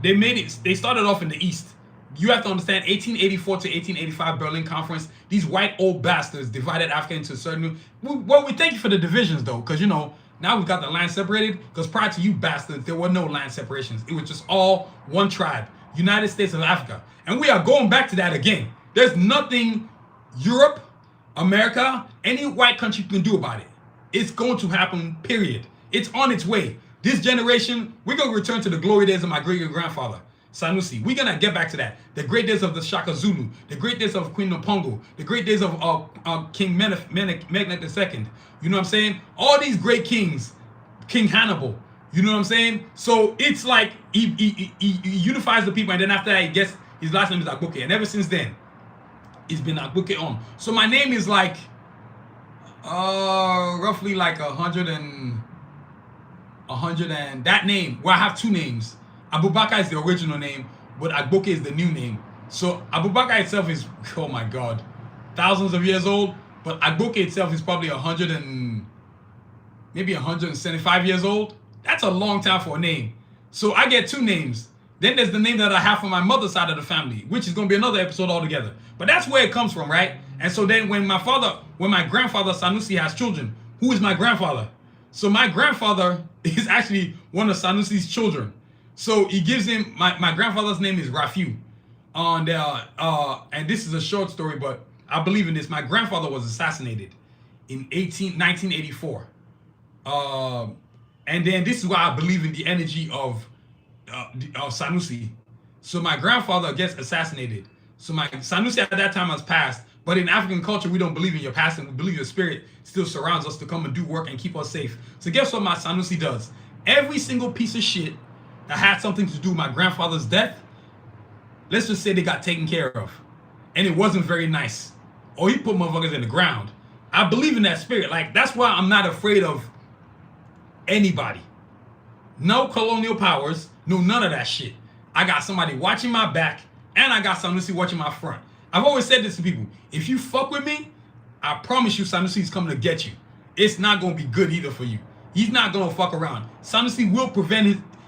They started off in the East. You have to understand, 1884 to 1885 Berlin Conference, these white old bastards divided Africa into certain... Well, we thank you for the divisions, though, because, you know, now we've got the land separated, because prior to you bastards, there were no land separations. It was just all one tribe, United States of Africa. And we are going back to that again. There's nothing Europe, America, any white country can do about it. It's going to happen, period. It's on its way. This generation, we're going to return to the glory days of my great-grandfather, Sanusi. We're going to get back to that. The great days of the Shaka Zulu, the great days of Queen Npongo, the great days of King Menek II. You know what I'm saying? All these great kings, King Hannibal. You know what I'm saying? So it's like he unifies the people, and then after that, he gets his last name is AGBOKE. And ever since then, it's been AGBOKE on. So my name is like roughly like 100 and that name. Well, I have two names. ABUBAKAR is the original name, but AGBOKE is the new name. So ABUBAKAR itself is, oh my God, thousands of years old, but AGBOKE itself is probably maybe 175 years old. That's a long time for a name. So I get two names. Then there's the name that I have from my mother's side of the family, which is going to be another episode altogether. But that's where it comes from, right? And so then when my grandfather Sanusi has children, who is my grandfather? So my grandfather is actually one of Sanusi's children. So he gives him, my grandfather's name is Rafiu. And this is a short story, but I believe in this. My grandfather was assassinated in 1984. And then this is why I believe in the energy of Sanusi. So my grandfather gets assassinated. So my Sanusi at that time has passed. But in African culture, we don't believe in your passing. We believe your spirit still surrounds us to come and do work and keep us safe. So guess what my Sanusi does? Every single piece of shit that had something to do with my grandfather's death, let's just say they got taken care of. And it wasn't very nice. Or he put motherfuckers in the ground. I believe in that spirit. Like, that's why I'm not afraid of anybody. No colonial powers, no none of that shit. I got somebody watching my back, and I got Sanusi watching my front. I've always said this to people. If you fuck with me, I promise you Sanusi is coming to get you. It's not going to be good either for you. He's not going to fuck around. Sanusi will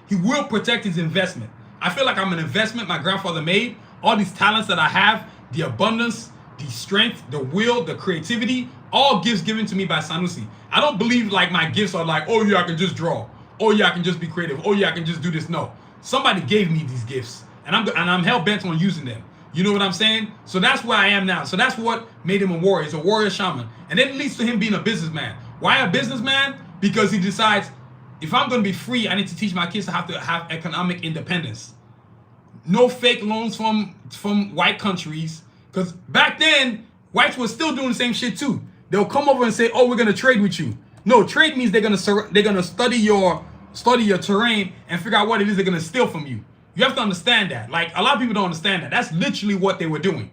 he will protect his investment. I feel like I'm an investment my grandfather made. All these talents that I have, the abundance, the strength, the will, the creativity, all gifts given to me by Sanusi. I don't believe like my gifts are like, oh yeah, I can just draw. Oh yeah, I can just be creative. Oh yeah, I can just do this. No. Somebody gave me these gifts, and I'm hell bent on using them. You know what I'm saying? So that's where I am now. So that's what made him a warrior. He's a warrior shaman. And then it leads to him being a businessman. Why a businessman? Because he decides, if I'm going to be free, I need to teach my kids to have economic independence. No fake loans from white countries. Because back then, whites were still doing the same shit too. They'll come over and say, oh, we're going to trade with you. No, trade means they're going to study your terrain and figure out what it is they're going to steal from you. You have to understand that. Like, a lot of people don't understand that. That's literally what they were doing.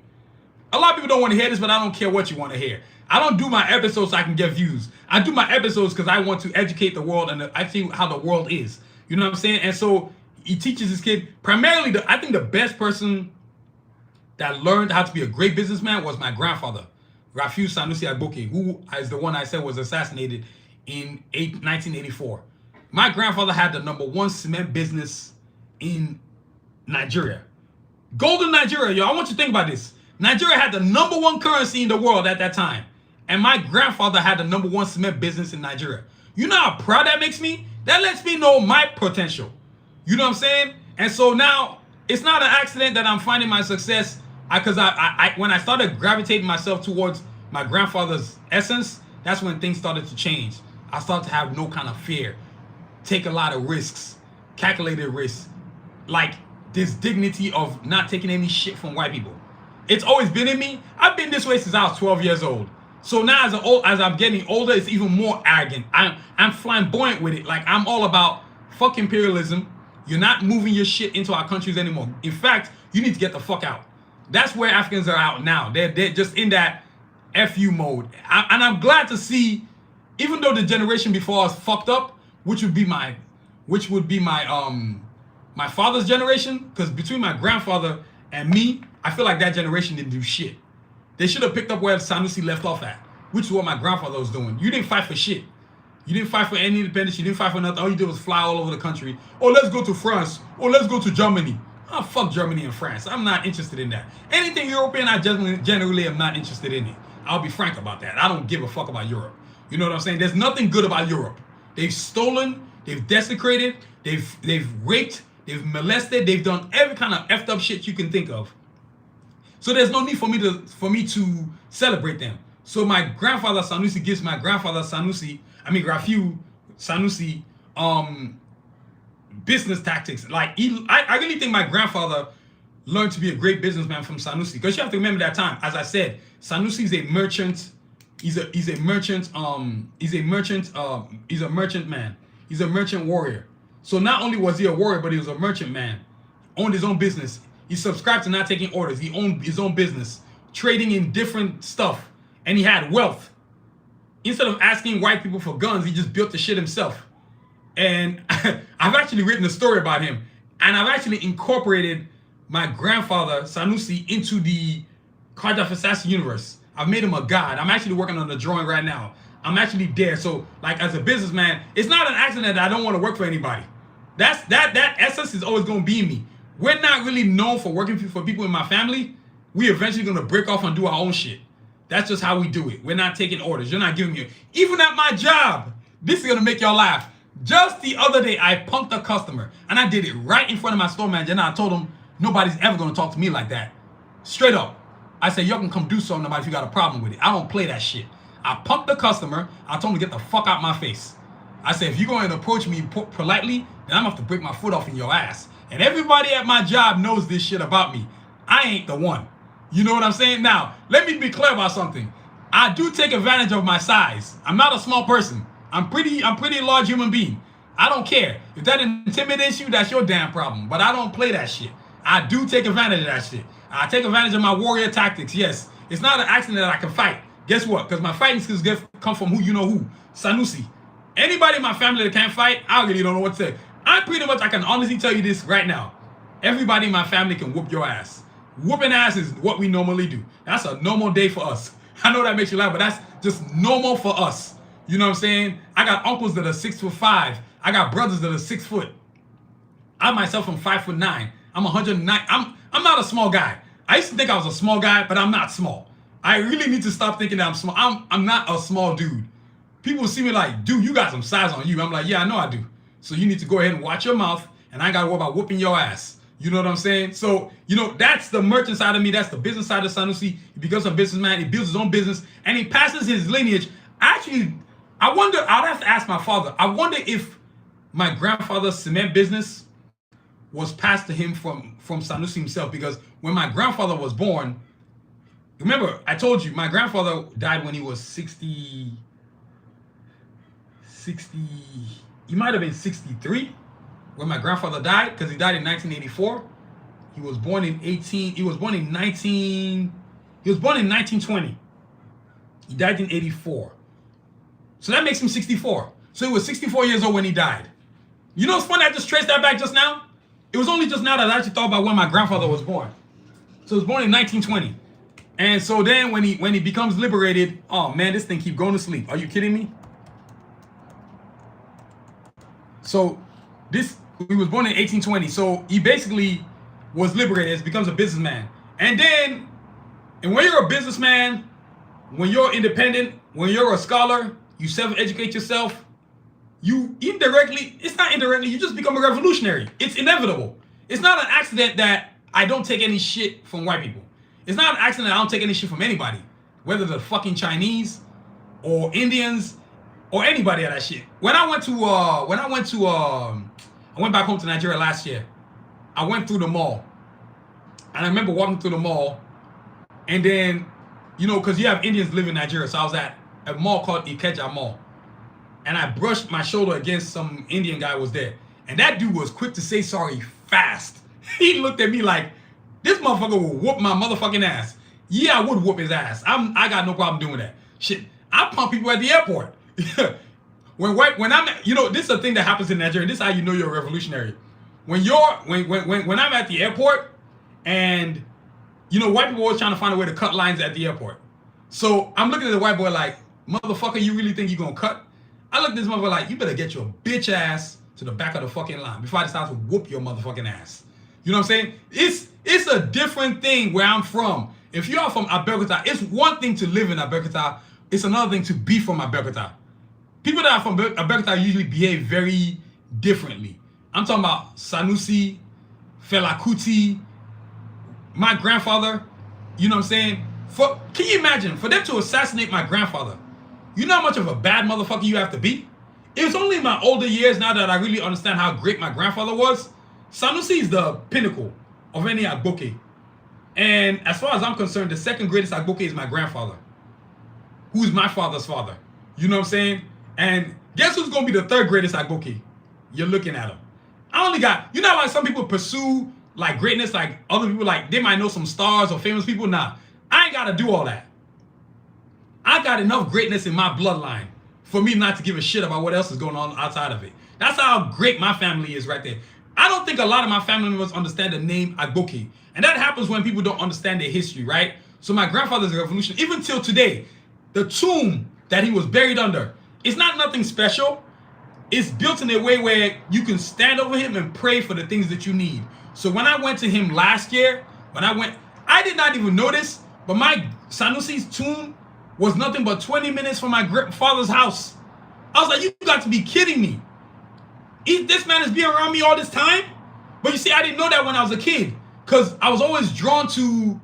A lot of people don't want to hear this, but I don't care what you want to hear. I don't do my episodes so I can get views. I do my episodes because I want to educate the world and I see how the world is. You know what I'm saying? And so he teaches his kid. Primarily, I think the best person that learned how to be a great businessman was my grandfather, Rafiu SANUSI AGBOKE, who is the one I said was assassinated in 1984. My grandfather had the #1 cement business in Nigeria. Golden Nigeria, yo. I want you to think about this. Nigeria had the #1 currency in the world at that time. And my grandfather had the #1 cement business in Nigeria. You know how proud that makes me? That lets me know my potential. You know what I'm saying? And so now, it's not an accident that I'm finding my success. Because when I started gravitating myself towards my grandfather's essence, that's when things started to change. I started to have no kind of fear. Take a lot of risks. Calculated risks. Like this dignity of not taking any shit from white people. It's always been in me. I've been this way since I was 12 years old. So now as I'm getting older, it's even more arrogant. I'm flamboyant with it. Like, I'm all about fuck imperialism. You're not moving your shit into our countries anymore. In fact, you need to get the fuck out. That's where Africans are out now. They're just in that FU mode. And I'm glad to see, even though the generation before us fucked up, which would be my my father's generation, because between my grandfather and me, I feel like that generation didn't do shit. They should have picked up where Sanusi left off at, which is what my grandfather was doing. You didn't fight for shit. You didn't fight for any independence. You didn't fight for nothing. All you did was fly all over the country. Oh, let's go to France. Oh, let's go to Germany. Oh, fuck Germany and France. I'm not interested in that. Anything European, I generally am not interested in it. I'll be frank about that. I don't give a fuck about Europe. You know what I'm saying? There's nothing good about Europe. They've stolen. They've desecrated. They've raped. They've molested. They've done every kind of effed up shit you can think of. So there's no need for me to celebrate them. So my grandfather Sanusi gives my grandfather Rafiu Sanusi business tactics. Like, I really think my grandfather learned to be a great businessman from Sanusi. Because you have to remember that time. As I said, Sanusi is a merchant. He's a merchant man. He's a merchant warrior. So not only was he a warrior, but he was a merchant man. Owned his own business. He subscribed to not taking orders. He owned his own business. trading in different stuff, and he had wealth. Instead of asking white people for guns, he just built the shit himself. And I've actually written a story about him, and I've actually incorporated my grandfather Sanusi into the Cardiff Assassin universe. I've made him a god. I'm actually working on the drawing right now. I'm actually there. So, like, as a businessman, it's not an accident that I don't want to work for anybody. That essence is always going to be in me. We're not really known for working for people in my family. We eventually going to break off and do our own shit. That's just how we do it. We're not taking orders. You're not giving me. Even at my job, this is going to make y'all laugh. Just the other day, I punked a customer, and I did it right in front of my store manager, and I told him, nobody's ever going to talk to me like that. Straight up. I said, y'all can come do something about it if you got a problem with it. I don't play that shit. I punked the customer. I told him to get the fuck out my face. I said, if you're going to approach me politely, then I'm going to have to break my foot off in your ass. And everybody at my job knows this shit about me. I ain't the one. You know what I'm saying? Now, let me be clear about something. I do take advantage of my size. I'm not a small person. I'm pretty large human being. I don't care. If that intimidates you, that's your damn problem. But I don't play that shit. I do take advantage of that shit. I take advantage of my warrior tactics, yes. It's not an accident that I can fight. Guess what? Because my fighting skills come from who you know who. Sanusi. Anybody in my family that can't fight, I really don't know what to say. I can honestly tell you this right now. Everybody in my family can whoop your ass. Whooping ass is what we normally do. That's a normal day for us. I know that makes you laugh, but that's just normal for us. You know what I'm saying? I got uncles that are 6'5". I got brothers that are 6 foot. I myself am 5'9". I'm 109. I'm not a small guy. I used to think I was a small guy, but I'm not small. I really need to stop thinking that I'm small. I'm not a small dude. People see me like, dude, you got some size on you. I'm like, yeah, I know I do. So you need to go ahead and watch your mouth, and I ain't got to worry about whooping your ass. You know what I'm saying? So, you know, that's the merchant side of me. That's the business side of Sanusi. He becomes a businessman. He builds his own business, and he passes his lineage. Actually, I'd have to ask my father. I wonder if my grandfather's cement business was passed to him from Sanusi himself, because when my grandfather was born, remember, I told you, my grandfather died when he was 60, he might have been 63 when my grandfather died, because he died in 1984. He was born in 1920. He died in 84. So that makes him 64. So he was 64 years old when he died. You know what's funny? I just traced that back just now. It was only just now that I actually thought about when my grandfather was born. So he was born in 1920. And so then when he becomes liberated, oh man, this thing keep going to sleep. Are you kidding me? So he was born in 1820. So he basically was liberated, becomes a businessman. And then, and when you're a businessman, when you're independent, when you're a scholar, you self-educate yourself, you indirectly, it's not indirectly, you just become a revolutionary. It's inevitable. It's not an accident that I don't take any shit from white people. It's not an accident that I don't take any shit from anybody, whether the fucking Chinese or Indians or anybody of that shit. I went back home to Nigeria last year. I went through the mall, and I remember walking through the mall, and then, you know, because you have Indians live in Nigeria, so I was at a mall called Ikeja Mall, and I brushed my shoulder against some Indian guy who was there, and that dude was quick to say sorry fast. He looked at me like, this motherfucker will whoop my motherfucking ass. Yeah, I would whoop his ass. I got no problem doing that. Shit, I pump people at the airport. When I'm, you know, this is a thing that happens in Nigeria. This is how you know you're a revolutionary. When I'm at the airport, and you know, white people always trying to find a way to cut lines at the airport. So I'm looking at the white boy like, motherfucker, you really think you gonna cut? I look at this motherfucker like, you better get your bitch ass to the back of the fucking line before I decide to whoop your motherfucking ass. You know what I'm saying? It's a different thing where I'm from. If you are from Abeokuta, it's one thing to live in Abeokuta. It's another thing to be from Abeokuta. People that are from Abeokuta usually behave very differently. I'm talking about Sanusi, Fela Kuti, my grandfather. You know what I'm saying? Can you imagine, for them to assassinate my grandfather, you know how much of a bad motherfucker you have to be? It was only in my older years now that I really understand how great my grandfather was. Sanusi is the pinnacle of any AGBOKE. And as far as I'm concerned, the second greatest AGBOKE is my grandfather, who's my father's father. You know what I'm saying? And guess who's going to be the third greatest AGBOKE? You're looking at him. I only got, you know, like some people pursue like greatness, like other people, like they might know some stars or famous people. Nah, I ain't got to do all that. I got enough greatness in my bloodline for me not to give a shit about what else is going on outside of it. That's how great my family is right there. I don't think a lot of my family members understand the name AGBOKE. And that happens when people don't understand their history, right? So my grandfather's revolution, even till today, the tomb that he was buried under, it's not nothing special. It's built in a way where you can stand over him and pray for the things that you need. So when I went to him last year, I did not even notice, but my Sanusi's tomb was nothing but 20 minutes from my father's house. I was like, you got to be kidding me. This man has been around me all this time? But you see, I didn't know that when I was a kid. Because I was always drawn to,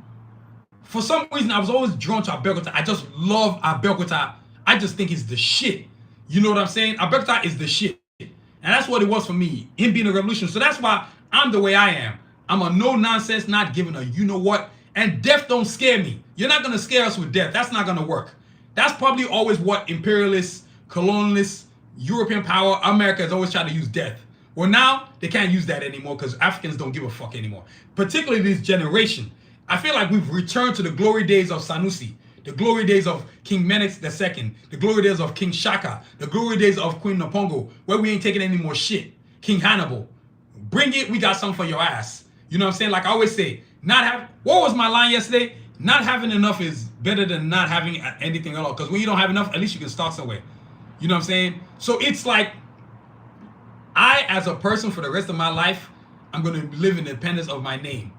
for some reason, I was always drawn to Abeokuta. I just love Abeokuta. I just think it's the shit. You know what I'm saying? Abeokuta is the shit. And that's what it was for me, him being a revolution. So that's why I'm the way I am. I'm a no-nonsense, not giving a you-know-what. And death don't scare me. You're not going to scare us with death. That's not going to work. That's probably always what imperialists, colonialists, European power, America has always tried to use death. Well, now they can't use that anymore because Africans don't give a fuck anymore. Particularly this generation. I feel like we've returned to the glory days of Sanusi, the glory days of King Menex II, the glory days of King Shaka, the glory days of Queen Npongo, where we ain't taking any more shit. King Hannibal, bring it, we got something for your ass. You know what I'm saying? Like I always say, what was my line yesterday? Not having enough is better than not having anything at all. Because when you don't have enough, at least you can start somewhere. You know what I'm saying? So it's like, I, as a person for the rest of my life, I'm going to live in independence of my name.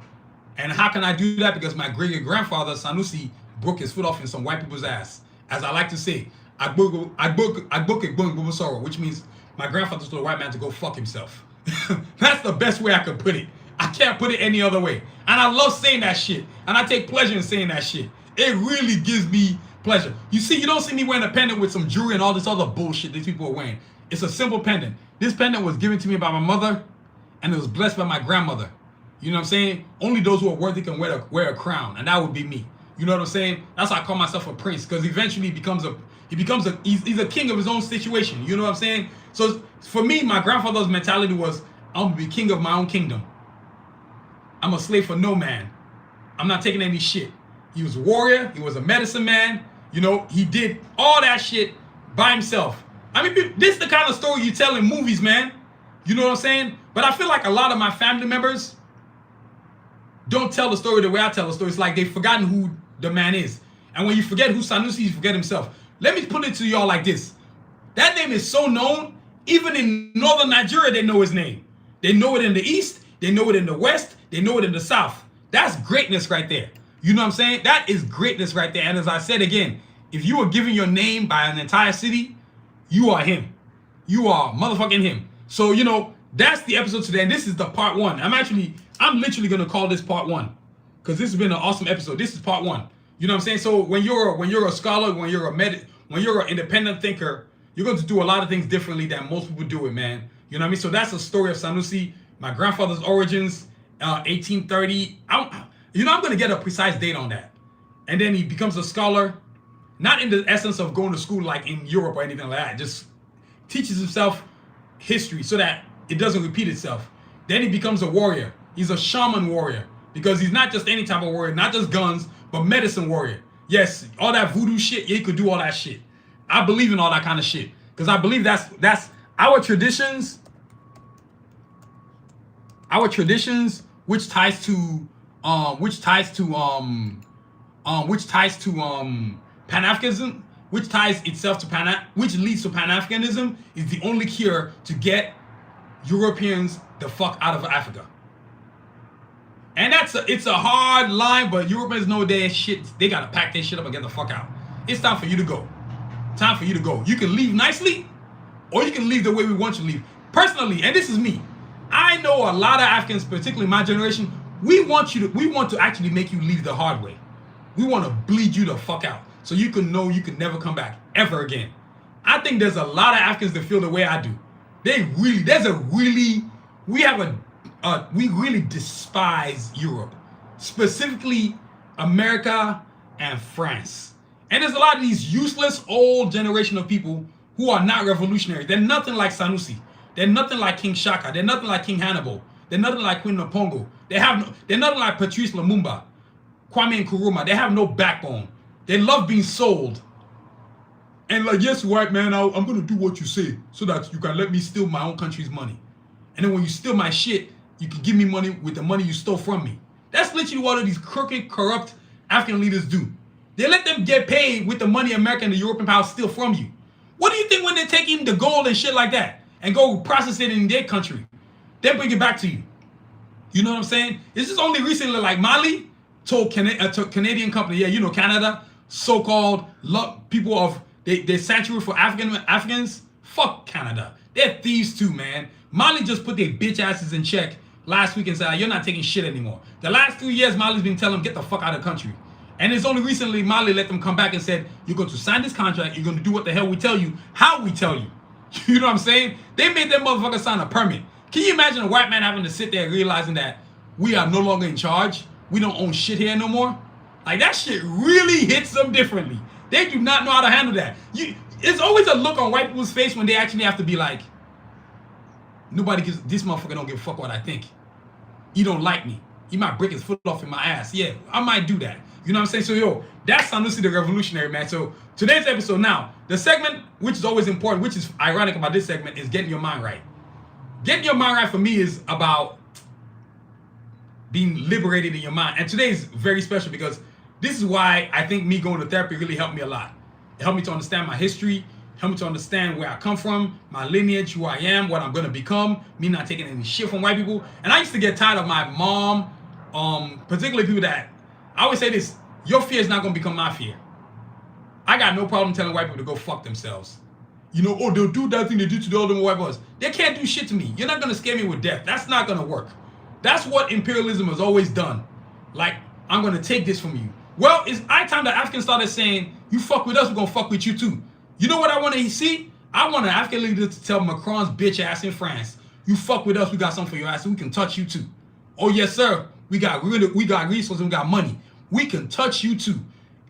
And how can I do that? Because my great-grandfather, Sanusi, broke his foot off in some white people's ass. As I like to say, AGBOKE, which means my grandfather told a white man to go fuck himself. That's the best way I could put it. I can't put it any other way. And I love saying that shit. And I take pleasure in saying that shit. It really gives me pleasure. You see, you don't see me wearing a pendant with some jewelry and all this other bullshit these people are wearing. It's a simple pendant. This pendant was given to me by my mother, and it was blessed by my grandmother. You know what I'm saying? Only those who are worthy can wear a crown, and that would be me. You know what I'm saying? That's why I call myself a prince, because eventually he's a king of his own situation. You know what I'm saying? So for me, my grandfather's mentality was, I'm gonna be king of my own kingdom. I'm a slave for no man. I'm not taking any shit. He was a warrior. He was a medicine man. You know, he did all that shit by himself. I mean, this is the kind of story you tell in movies, man. You know what I'm saying? But I feel like a lot of my family members don't tell the story the way I tell the story. It's like they've forgotten who the man is. And when you forget who Sanusi is, you forget himself. Let me put it to y'all like this. That name is so known, even in northern Nigeria, they know his name. They know it in the east. They know it in the west. They know it in the south. That's greatness right there. You know what I'm saying? That is greatness right there. And as I said again, if you were given your name by an entire city, you are him. You are motherfucking him. So, you know, that's the episode today. And this is the part one. I'm literally going to call this part one. Because this has been an awesome episode. This is part one. You know what I'm saying? So when you're a scholar, when you're an independent thinker, you're going to do a lot of things differently than most people do it, man. You know what I mean? So that's the story of Sanusi, my grandfather's origins, 1830. I'm going to get a precise date on that. And then he becomes a scholar, not in the essence of going to school like in Europe or anything like that. Just teaches himself history so that it doesn't repeat itself. Then he becomes a warrior. He's a shaman warrior because he's not just any type of warrior, not just guns, but medicine warrior. Yes, all that voodoo shit, yeah, he could do all that shit. I believe in all that kind of shit because I believe that's our traditions. Our traditions, which ties to Pan-Africanism, which ties itself to which leads to Pan-Africanism, is the only cure to get Europeans the fuck out of Africa. And it's a hard line, but Europeans know their shit. They gotta pack their shit up and get the fuck out. It's time for you to go. Time for you to go. You can leave nicely, or you can leave the way we want you to leave. Personally, and this is me, I know a lot of Africans, particularly my generation, we want to actually make you leave the hard way. We want to bleed you the fuck out so you can know you can never come back ever again. I think there's a lot of Africans that feel the way I do. We really despise Europe, specifically America and France. And there's a lot of these useless old generation of people who are not revolutionary. They're nothing like Sanusi. They're nothing like King Shaka. They're nothing like King Hannibal. They're nothing like Queen Npongo. They're nothing like Patrice Lumumba. Kwame and Nkrumah, they have no backbone. They love being sold. And like, yes, white man, I'm going to do what you say so that you can let me steal my own country's money. And then when you steal my shit, you can give me money with the money you stole from me. That's literally what all these crooked, corrupt African leaders do. They let them get paid with the money America and the European powers steal from you. What do you think when they're taking the gold and shit like that and go process it in their country? They bring it back to you. You know what I'm saying? This is only recently, like Mali told Canadian company, yeah, you know, Canada, so-called people of they're sanctuary for Africans. Fuck Canada. They're thieves too, man. Mali just put their bitch asses in check last week and said, you're not taking shit anymore. The last 3 years, Mali's been telling them, get the fuck out of the country. And it's only recently Mali let them come back and said, you're going to sign this contract, you're going to do what the hell we tell you, how we tell you. You know what I'm saying? They made them motherfuckers sign a permit. Can you imagine a white man having to sit there realizing that we are no longer in charge? We don't own shit here no more? Like, that shit really hits them differently. They do not know how to handle that. It's always a look on white people's face when they actually have to be like, nobody gives, this motherfucker don't give a fuck what I think. He don't like me. He might break his foot off in my ass. Yeah, I might do that. You know what I'm saying? So, yo, that's Sanusi the Revolutionary, man. So, today's episode now, the segment, which is always important, which is ironic about this segment, is getting your mind right. Getting your mind right for me is about being liberated in your mind. And today is very special because this is why I think me going to therapy really helped me a lot. It helped me to understand my history, helped me to understand where I come from, my lineage, who I am, what I'm going to become, me not taking any shit from white people. And I used to get tired of my mom, particularly people that, I always say this, your fear is not going to become my fear. I got no problem telling white people to go fuck themselves. You know, oh, they'll do that thing they do to the other white boys. They can't do shit to me. You're not going to scare me with death. That's not going to work. That's what imperialism has always done. Like, I'm going to take this from you. Well, it's high time that Africans started saying, you fuck with us, we're going to fuck with you too. You know what I want to see? I want an African leader to tell Macron's bitch ass in France, you fuck with us, we got something for your ass, so we can touch you too. Oh, yes, sir. We got resources, we got money. We can touch you too.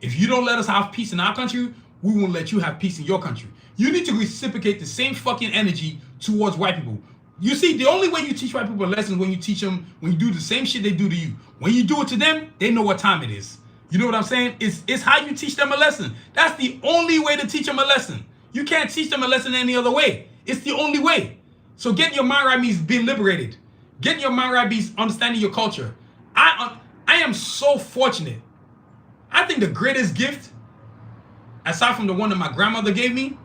If you don't let us have peace in our country, we won't let you have peace in your country. You need to reciprocate the same fucking energy towards white people. You see, the only way you teach white people a lesson is when you teach them, when you do the same shit they do to you. When you do it to them, they know what time it is. You know what I'm saying? It's how you teach them a lesson. That's the only way to teach them a lesson. You can't teach them a lesson any other way. It's the only way. So getting your mind right means being liberated. Getting your mind right means understanding your culture. I am so fortunate. I think the greatest gift, aside from the one that my grandmother gave me,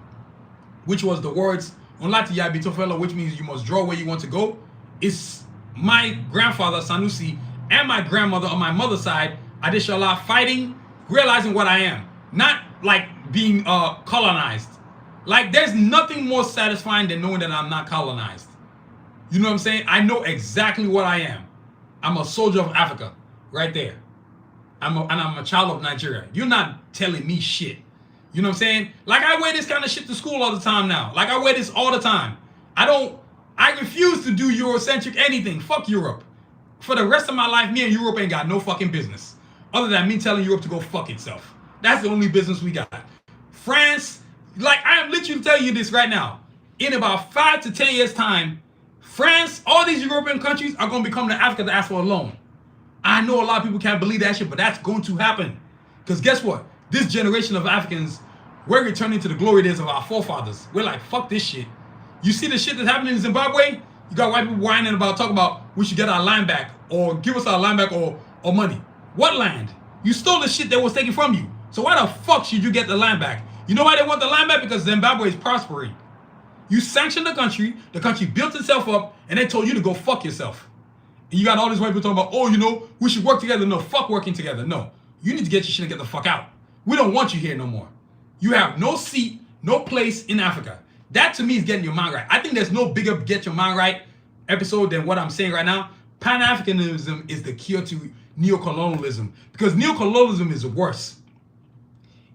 which was the words, Onlati ya bitofelo, which means you must draw where you want to go, is my grandfather, Sanusi, and my grandmother on my mother's side, Adeshola, fighting, realizing what I am. Not like being colonized. Like, there's nothing more satisfying than knowing that I'm not colonized. You know what I'm saying? I know exactly what I am. I'm a soldier of Africa, right there. I'm a child of Nigeria. You're not telling me shit. You know what I'm saying? Like, I wear this kind of shit to school all the time now. Like, I wear this all the time. I refuse to do Eurocentric anything. Fuck Europe. For the rest of my life, me and Europe ain't got no fucking business. Other than me telling Europe to go fuck itself. That's the only business we got. France, like, I am literally telling you this right now. In about 5 to 10 years' time, France, all these European countries are going to become the Africa to ask for a loan. I know a lot of people can't believe that shit, but that's going to happen. Because guess what? This generation of Africans, we're returning to the glory days of our forefathers. We're like, fuck this shit. You see the shit that's happening in Zimbabwe? You got white people whining about, talking about, we should get our land back, or give us our land back, or money. What land? You stole the shit that was taken from you. So why the fuck should you get the land back? You know why they want the land back? Because Zimbabwe is prospering. You sanctioned the country built itself up, and they told you to go fuck yourself. And you got all these white people talking about, oh, you know, we should work together. No, fuck working together. No, you need to get your shit and get the fuck out. We don't want you here no more. You have no seat, no place in Africa. That to me is getting your mind right. I think there's no bigger get your mind right episode than what I'm saying right now. Pan-Africanism is the cure to neocolonialism, because neocolonialism is worse.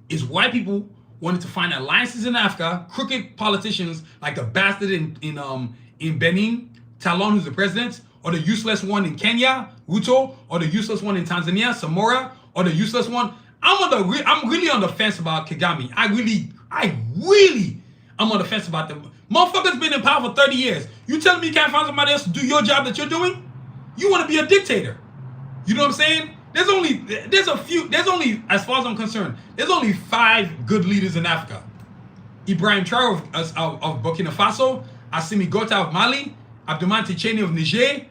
It's white people wanted to find alliances in Africa, crooked politicians like the bastard in Benin, Talon, who's the president, or the useless one in Kenya, Ruto, or the useless one in Tanzania, Samora, or the useless one. I'm really on the fence about Kagame. I'm on the fence about them. Motherfuckers been in power for 30 years. You telling me you can't find somebody else to do your job that you're doing? You want to be a dictator. You know what I'm saying? There's only, as far as I'm concerned, there's only 5 good leaders in Africa. Ibrahim Traore of Burkina Faso, Assimi Goïta of Mali, Abdourahmane Ticheni of Niger,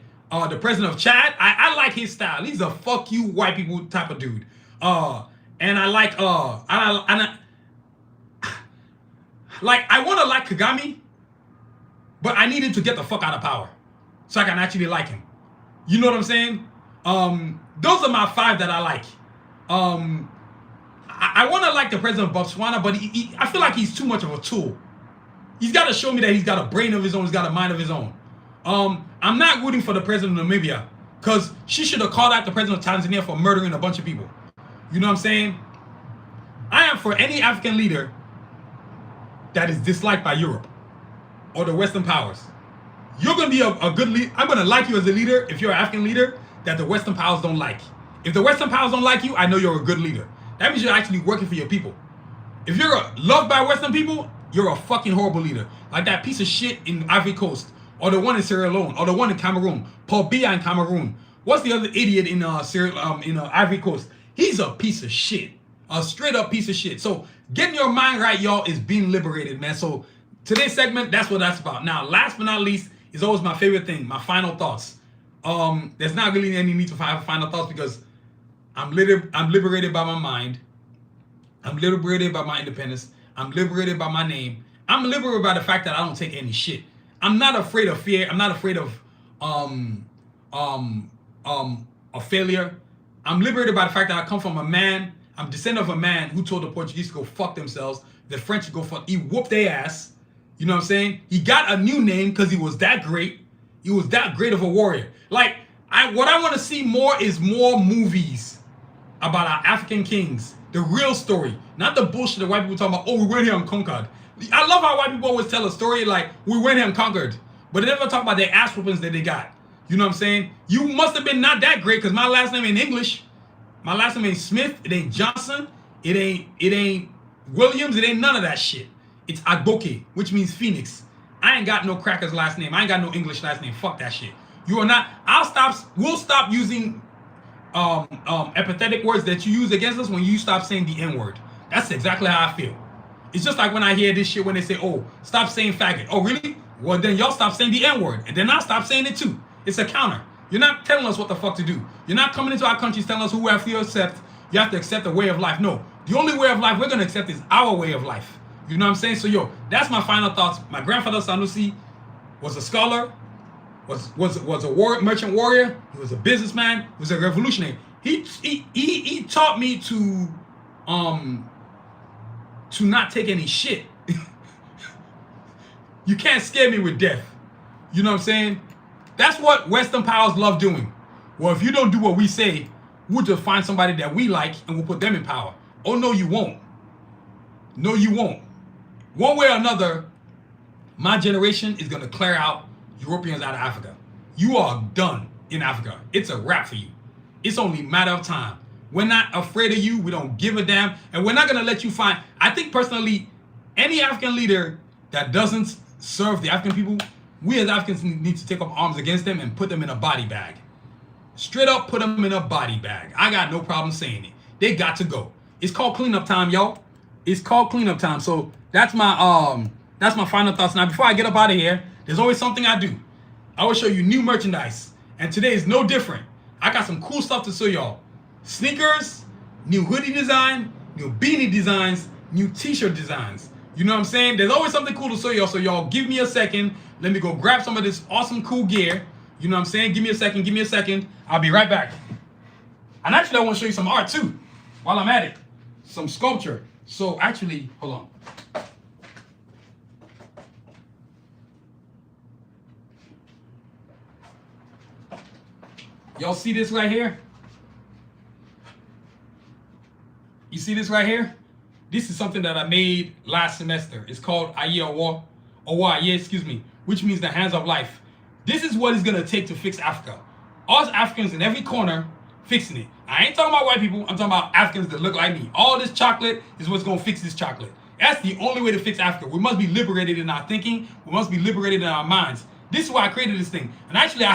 the president of Chad. I like his style. He's a fuck you white people type of dude. And I like I want to like Kagame, but I need him to get the fuck out of power so I can actually like him. You know what I'm saying? Those are my 5 that I like. I want to like the president of Botswana, but I feel like he's too much of a tool. He's got to show me that he's got a brain of his own, he's got a mind of his own. I'm not rooting for the president of Namibia, because she should have called out the president of Tanzania for murdering a bunch of people. You know what I'm saying? I am for any African leader that is disliked by Europe or the Western powers. You're going to be a good leader. I'm going to like you as a leader if you're an African leader that the Western powers don't like. If the Western powers don't like you, I know you're a good leader. That means you're actually working for your people. If you're loved by Western people, you're a fucking horrible leader. Like that piece of shit in Ivory Coast, or the one in Sierra Leone, or the one in Cameroon, Paul Biya in Cameroon. What's the other idiot in Ivory Coast? He's a piece of shit. A straight up piece of shit. So getting your mind right, y'all, is being liberated, man. So today's segment, that's what that's about. Now, last but not least, is always my favorite thing, my final thoughts. There's not really any need to have final thoughts because I'm liberated by my mind. I'm liberated by my independence. I'm liberated by my name. I'm liberated by the fact that I don't take any shit. I'm not afraid of fear. I'm not afraid of a failure. I'm liberated by the fact that I come from a man. I'm descendant of a man who told the Portuguese to go fuck themselves. The French to go fuck. He whooped their ass. You know what I'm saying? He got a new name because he was that great. He was that great of a warrior. Like, what I want to see more is more movies about our African kings. The real story. Not the bullshit that white people talking about, oh, we went here and conquered. I love how white people always tell a story like, we went here and conquered. But they never talk about their ass whoopings that they got. You know what I'm saying? You must have been not that great because my last name ain't English. My last name ain't Smith. It ain't Johnson. It ain't Williams. It ain't none of that shit. It's AGBOKE, which means Phoenix. I ain't got no crackers last name. I ain't got no English last name. Fuck that shit. You are not. We'll stop using empathetic words that you use against us when you stop saying the N-word. That's exactly how I feel. It's just like when I hear this shit when they say, oh, stop saying faggot. Oh, really? Well, then y'all stop saying the N-word. And then I'll stop saying it too. It's a counter. You're not telling us what the fuck to do. You're not coming into our countries telling us who we have to accept. You have to accept a way of life. No. The only way of life we're going to accept is our way of life. You know what I'm saying? So, yo, that's my final thoughts. My grandfather, Sanusi, was a scholar, was a merchant warrior. He was a businessman. He was a revolutionary. He taught me to not take any shit. You can't scare me with death. You know what I'm saying? That's what Western powers love doing. Well, if you don't do what we say, we'll just find somebody that we like and we'll put them in power. Oh, no, you won't. No, you won't. One way or another, my generation is going to clear out Europeans out of Africa. You are done in Africa. It's a wrap for you. It's only a matter of time. We're not afraid of you. We don't give a damn. And we're not going to let you find... I think personally, any African leader that doesn't serve the African people, we as Africans need to take up arms against them and put them in a body bag. Straight up put them in a body bag. I got no problem saying it. They got to go. It's called cleanup time, y'all. It's called cleanup time. So that's my final thoughts. Now, before I get up out of here, there's always something I do. I will show you new merchandise. And today is no different. I got some cool stuff to show y'all. Sneakers, new hoodie design, new beanie designs, new t-shirt designs. You know what I'm saying? There's always something cool to show y'all. So y'all give me a second. Let me go grab some of this awesome cool gear. You know what I'm saying? Give me a second. Give me a second. I'll be right back. And actually, I want to show you some art too. While I'm at it. Some sculpture. So actually, hold on. Y'all see this right here? You see this right here? This is something that I made last semester. It's called Aye excuse me, which means the hands of life. This is what it's gonna take to fix Africa. Us Africans in every corner fixing it. I ain't talking about white people, I'm talking about Africans that look like me. All this chocolate is what's gonna fix this chocolate. That's the only way to fix Africa. We must be liberated in our thinking. We must be liberated in our minds. This is why I created this thing. And actually I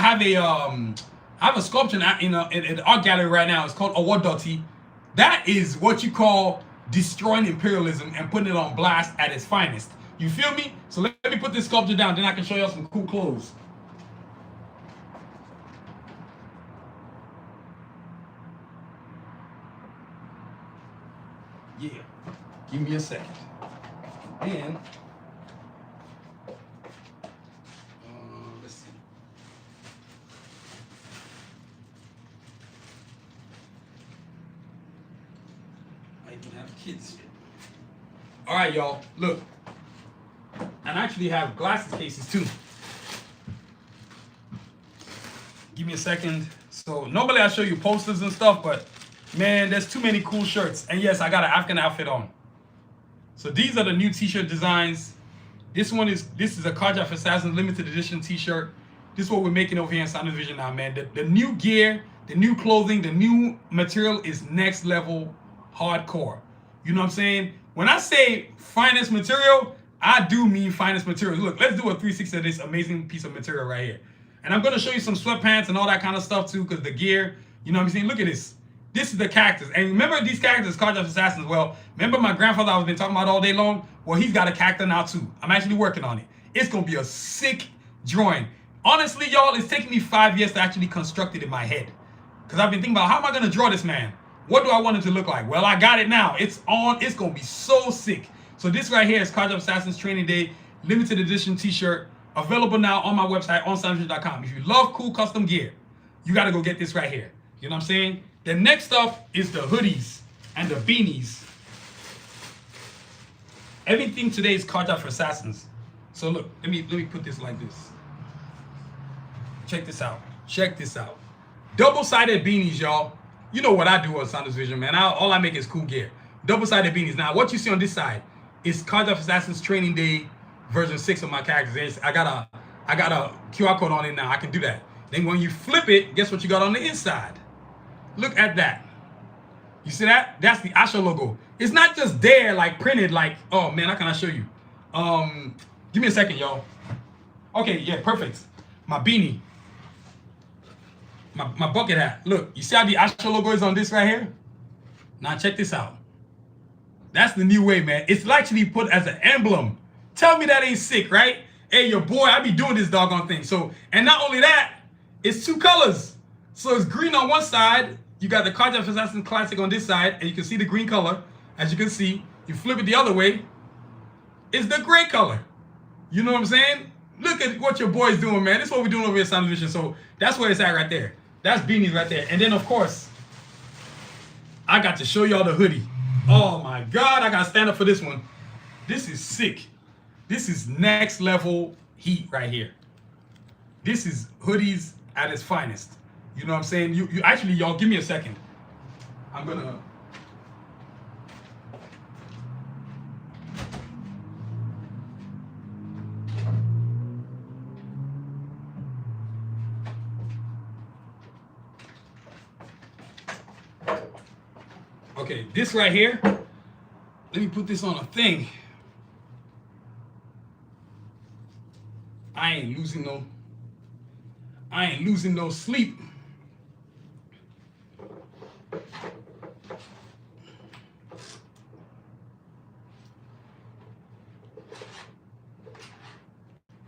I have a sculpture in the art gallery right now. It's called Awadoti. That is what you call destroying imperialism and putting it on blast at its finest. You feel me? So let me put this sculpture down, then I can show y'all some cool clothes. Yeah, give me a second. And let's see. I even have kids here. All right, y'all, look. And I actually have glasses cases too. Give me a second. So normally I show you posters and stuff, but man, there's too many cool shirts. And yes, I got an African outfit on. So these are the new t-shirt designs. This is a Carja for Assassins limited edition t-shirt. This is what we're making over here in SANUSI Vision now, man. The new gear, the new clothing, the new material is next level hardcore. You know what I'm saying? When I say finest material, I do mean finest material. Look, let's do a 360 of this amazing piece of material right here. And I'm going to show you some sweatpants and all that kind of stuff too, because the gear, you know what I'm saying? Look at this. This is the characters. And remember these characters, Carja for Assassins. Well, remember my grandfather I've been talking about all day long? Well, he's got a character now too. I'm actually working on it. It's going to be a sick drawing. Honestly, y'all, it's taken me 5 years to actually construct it in my head. Because I've been thinking about how am I going to draw this man? What do I want it to look like? Well, I got it now. It's on. It's going to be so sick. So this right here is Carja for Assassins Training Day limited edition t-shirt. Available now on my website on sanusi.com. If you love cool custom gear, you got to go get this right here. You know what I'm saying? The next stuff is the hoodies and the beanies. Everything today is Carja for Assassins. So look, let me put this like this. Check this out. Check this out. Double-sided beanies, y'all. You know what I do on SANUSI Vision, man. All I make is cool gear. Double-sided beanies. Now, what you see on this side is Carja for Assassins Training Day version 6 of my characters. I got a QR code on it now. I can do that. Then when you flip it, guess what you got on the inside? Look at that. You see that? That's the Asha logo. It's not just there like printed like, oh man, how can I show you? Give me a second, y'all. Okay, yeah, perfect. My beanie. My bucket hat. Look, you see how the Asha logo is on this right here? Now check this out. That's the new way, man. It's actually put as an emblem. Tell me that ain't sick, right? Hey, your boy, I be doing this doggone thing. So, and not only that, it's 2 colors. So it's green on one side. You got the Carja for Assassins Classic on this side, and you can see the green color. As you can see, you flip it the other way, it's the gray color. You know what I'm saying? Look at what your boy's doing, man. This is what we're doing over here at SANUSI Vision. So that's where it's at right there. That's beanies right there. And then, of course, I got to show y'all the hoodie. Oh, my God. I got to stand up for this one. This is sick. This is next level heat right here. This is hoodies at its finest. You know what I'm saying? You actually, y'all, give me a second. I'm going to... Okay, this right here, let me put this on a thing. I ain't losing no sleep.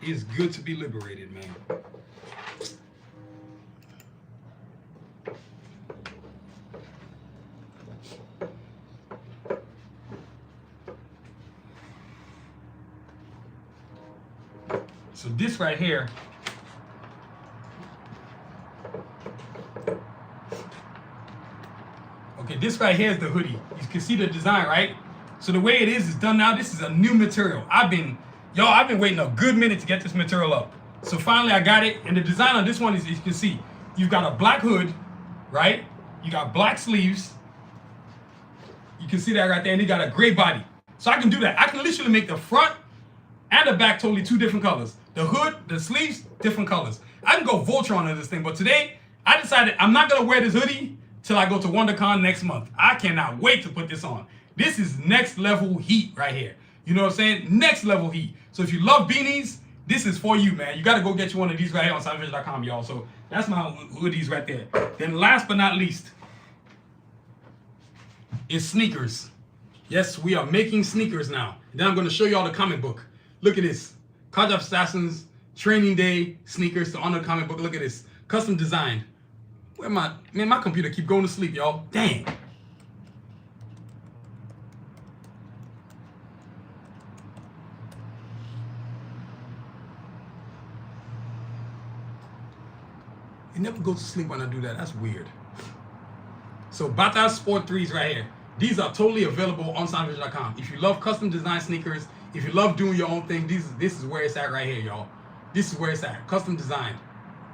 It's good to be liberated, man. So this right here, okay, this right here is the hoodie. You can see the design, right? So the way it is done now. This is a new material. I've been waiting a good minute to get this material up. So finally I got it. And the design on this one is, you can see, you've got a black hood, right? You got black sleeves. You can see that right there. And you got a gray body. So I can do that. I can literally make the front and the back totally 2 different colors. The hood, the sleeves, different colors. I can go Voltron on this thing, but today I decided I'm not gonna wear this hoodie till I go to WonderCon next month. I cannot wait to put this on. This is next level heat right here. You know what I'm saying? Next level heat. So if you love beanies, This is for you, man. You got to go get you one of these right here on SANUSI.com, y'all. So that's my hoodies right there. Then last but not least is sneakers. Yes, we are making sneakers now. Then I'm going to show y'all the comic book. Look at this. College of Assassins Training Day sneakers to honor the comic book. Look at this. Custom designed. Where my computer keep going to sleep, y'all. Dang. It never goes to sleep when I do that. That's weird. So Bata Sport 3s right here. These are totally available on SANUSI.com. If you love custom design sneakers, if you love doing your own thing, this is where it's at right here, y'all. This is where it's at. Custom designed.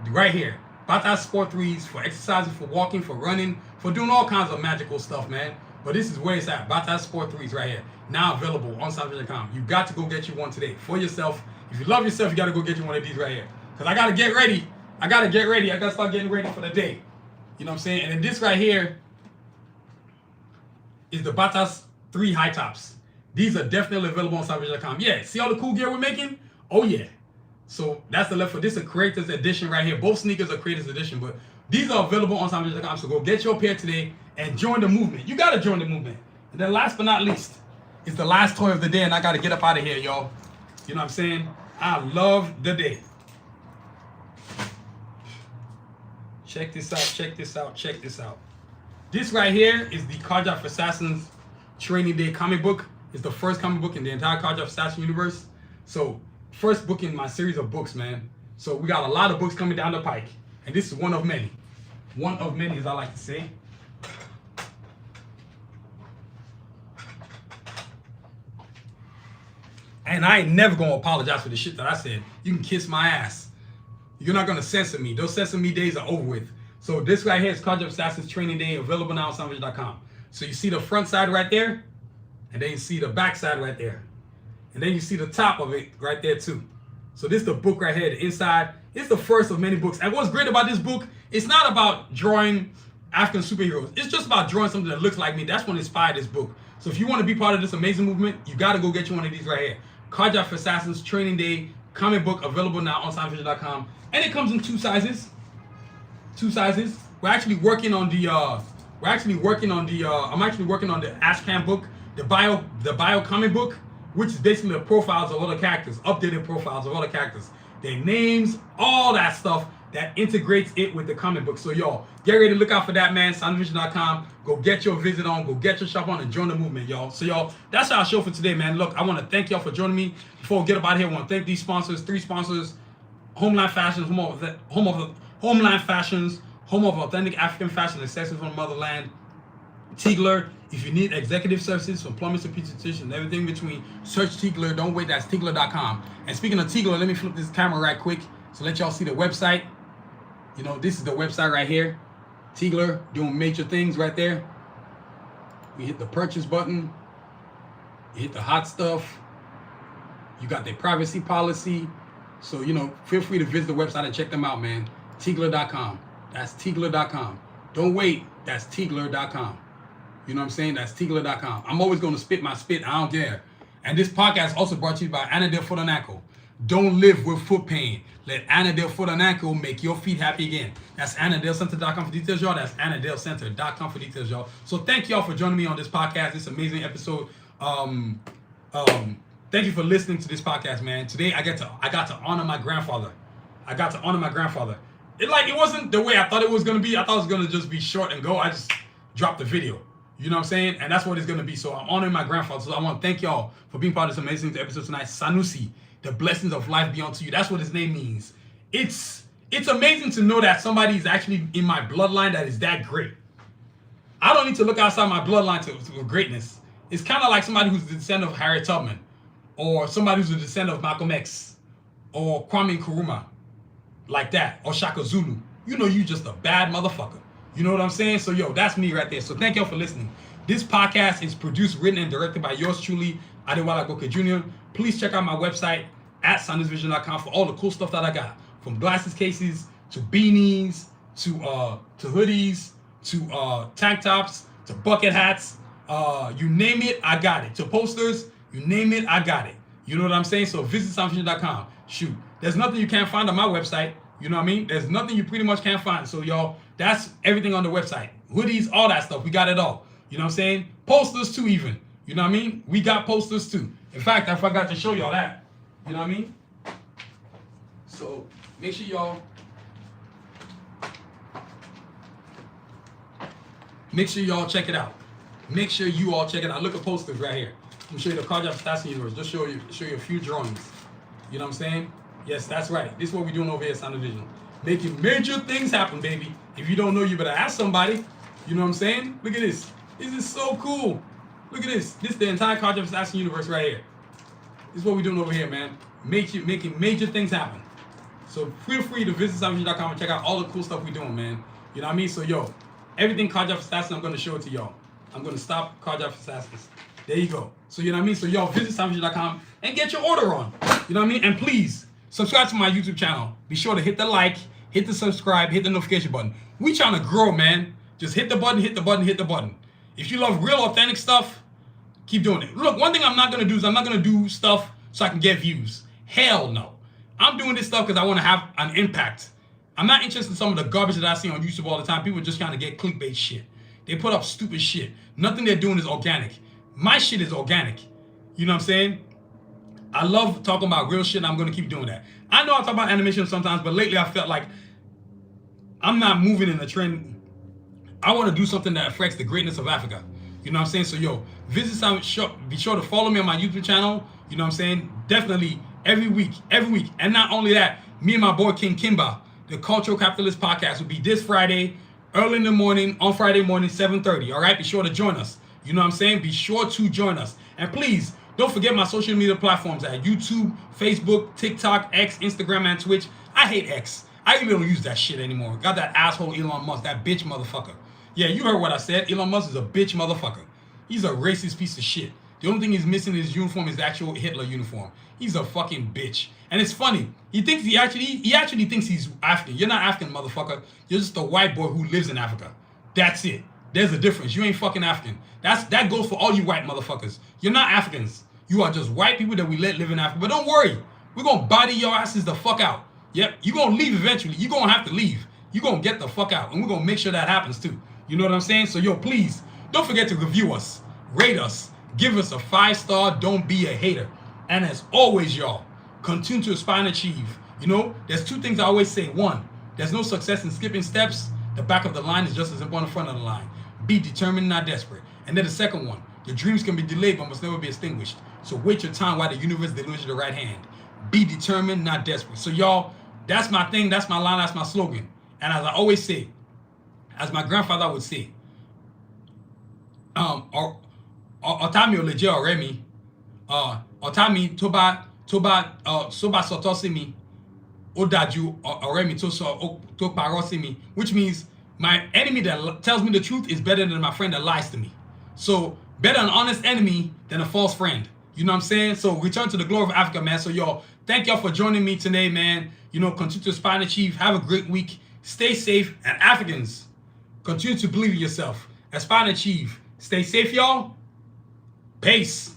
Right here. Bata Sport 3s for exercising, for walking, for running, for doing all kinds of magical stuff, man. But this is where it's at. Bata Sport 3s right here. Now available on SANUSI.com. You got to go get you one today for yourself. If you love yourself, you got to go get you one of these right here. Because I got to get ready. I got to start getting ready for the day. You know what I'm saying? And then this right here is the Batas 3 high tops. These are definitely available on SANUSI.com. Yeah, see all the cool gear we're making? Oh, yeah. So that's the left for this is a creator's edition right here. Both sneakers are creator's edition, but these are available on SANUSI.com. So go get your pair today and join the movement. You got to join the movement. And then last but not least is the last toy of the day, and I got to get up out of here, y'all. You know what I'm saying? I love the day. Check this out, check this out, check this out. This right here is the College of Assassins Training Day comic book. It's the first comic book in the entire College of Assassin universe. So, first book in my series of books, man. So, we got a lot of books coming down the pike. And this is one of many. One of many, as I like to say. And I ain't never gonna apologize for the shit that I said. You can kiss my ass. You're not gonna censor me. Those censor me days are over with. So this right here is College of Assassins Training Day, available now on SANUSI.com. So you see the front side right there, and then you see the back side right there. And then you see the top of it right there too. So this is the book right here, the inside. It's the first of many books. And what's great about this book, it's not about drawing African superheroes. It's just about drawing something that looks like me. That's what inspired this book. So if you want to be part of this amazing movement, you gotta go get you one of these right here. College of Assassins Training Day comic book, available now on SANUSI.com. And it comes in two sizes. We're actually working on the I'm actually working on the Ashcan book, the bio comic book, which is basically the profiles of other characters, updated profiles of other characters, their names, all that stuff that integrates it with the comic book. So y'all, get ready to look out for that, man. SANUSI.com. Go get your visit on, go get your shop on, and join the movement, y'all. So y'all, that's our show for today, man. Look, I want to thank y'all for joining me. Before we get up out of here, I want to thank these sponsors, 3 sponsors: Homeland Fashions, home of authentic African fashion accessories from the motherland. Tigler, if you need executive services from plumbers to pediatricians and everything in between, search Tigler. Don't wait, that's Tigler.com. And speaking of Tigler, let me flip this camera right quick so let y'all see the website. You know, this is the website right here. Tigler doing major things right there. You hit the purchase button. You hit the hot stuff. You got their privacy policy. So, you know, feel free to visit the website and check them out, man. Tigler.com. That's Tigler.com. Don't wait. That's Tigler.com. You know what I'm saying? That's Tigler.com. I'm always going to spit my spit. I don't care. And this podcast also brought to you by Anadel Foot and Ankle. Don't live with foot pain. Let Anadel Foot and Ankle make your feet happy again. That's AnadelCenter.com for details, y'all. That's AnadelCenter.com for details, y'all. So thank y'all for joining me on this podcast, this amazing episode. Thank you for listening to this podcast, man. Today I got to honor my grandfather. It wasn't the way I thought it was gonna be. I thought it was gonna just be short and go. I just dropped the video. You know what I'm saying? And that's what it's gonna be. So I'm honoring my grandfather. So I want to thank y'all for being part of this amazing episode tonight. Sanusi, the blessings of life be unto you. That's what his name means. It's amazing to know that somebody is actually in my bloodline that is that great. I don't need to look outside my bloodline to greatness. It's kind of like somebody who's the descendant of Harriet Tubman, or somebody who's the descendant of Malcolm X, or Kwame Nkrumah, like that, or Shaka Zulu. You know you just a bad motherfucker. You know what I'm saying? So yo, that's me right there. So thank y'all for listening. This podcast is produced, written, and directed by yours truly, ABUBAKAR Jr. Please check out my website at SANUSIVision.com for all the cool stuff that I got. From glasses cases, to beanies, to hoodies, to tank tops, to bucket hats. You name it, I got it. To posters, you name it, I got it. You know what I'm saying? So visit SANUSIVision.com. shoot, there's nothing you can't find on my website. You know what I mean? There's nothing you pretty much can't find. So y'all, that's everything on the website. Hoodies, all that stuff. We got it all. You know what I'm saying? Posters too even. You know what I mean? We got posters too. In fact, I forgot to show y'all that. You know what I mean? So make sure y'all check it out. Make sure you all check it out. Look at posters right here. I'm gonna show you the Cards of Stats Universe. Just show you a few drawings. You know what I'm saying? Yes, that's right. This is what we're doing over here at SANUSI. Making major things happen, baby. If you don't know, you better ask somebody. You know what I'm saying? Look at this. This is so cool. Look at this. This is the entire Cards of Stats Universe right here. This is what we're doing over here, man. Making major things happen. So feel free to visit SANUSI.com and check out all the cool stuff we're doing, man. You know what I mean? So yo, everything Cards of Stats, I'm gonna show it to y'all. I'm gonna stop Cards of Stats. There you go. So you know what I mean? So y'all visit SANUSI.com and get your order on. You know what I mean? And please subscribe to my YouTube channel. Be sure to hit the like, hit the subscribe, hit the notification button. We trying to grow, man. Just hit the button, hit the button, hit the button. If you love real authentic stuff, keep doing it. Look, one thing I'm not gonna do is I'm not gonna do stuff so I can get views. Hell no. I'm doing this stuff because I want to have an impact. I'm not interested in some of the garbage that I see on YouTube all the time. People just trying to get clickbait shit. They put up stupid shit. Nothing they're doing is organic. My shit is organic. You know what I'm saying? I love talking about real shit, and I'm going to keep doing that. I know I talk about animation sometimes, but lately I felt like I'm not moving in the trend. I want to do something that affects the greatness of Africa. You know what I'm saying? So, yo, be sure to follow me on my YouTube channel. You know what I'm saying? Definitely every week. And not only that, me and my boy King Kimba, the Cultural Capitalist Podcast, will be this Friday, early in the morning, on Friday morning, 7:30. All right? Be sure to join us. You know what I'm saying? Be sure to join us. And please, don't forget my social media platforms at YouTube, Facebook, TikTok, X, Instagram, and Twitch. I hate X. I really don't use that shit anymore. Got that asshole Elon Musk, that bitch motherfucker. Yeah, you heard what I said. Elon Musk is a bitch motherfucker. He's a racist piece of shit. The only thing he's missing in his uniform is the actual Hitler uniform. He's a fucking bitch. And it's funny. He actually thinks he's African. You're not African, motherfucker. You're just a white boy who lives in Africa. That's it. There's a difference. You ain't fucking African. That goes for all you white motherfuckers. You're not Africans. You are just white people that we let live in Africa. But don't worry. We're going to body your asses the fuck out. Yep. You're going to leave eventually. You're going to have to leave. You're going to get the fuck out. And we're going to make sure that happens too. You know what I'm saying? So, yo, please, don't forget to review us, rate us, give us a 5-star, don't be a hater. And as always, y'all, continue to aspire and achieve. You know, there's two things I always say. One, there's no success in skipping steps. The back of the line is just as important as the front of the line. Be determined, not desperate. And then the second one, your dreams can be delayed but must never be extinguished. So wait your time while the universe delivers you the right hand. Be determined, not desperate. So y'all, that's my thing, that's my line, that's my slogan. And as I always say, as my grandfather would say, Otami Oleje Oremi, Otami Toba Soba Sotosimi, Odaju Oremi to Parosimi, which means my enemy that tells me the truth is better than my friend that lies to me. So better an honest enemy than a false friend. You know what I'm saying? So return to the glory of Africa, man. So y'all, thank y'all for joining me today, man. You know, continue to aspire and achieve. Have a great week. Stay safe. And Africans, continue to believe in yourself. Aspire and achieve. Stay safe, y'all. Peace.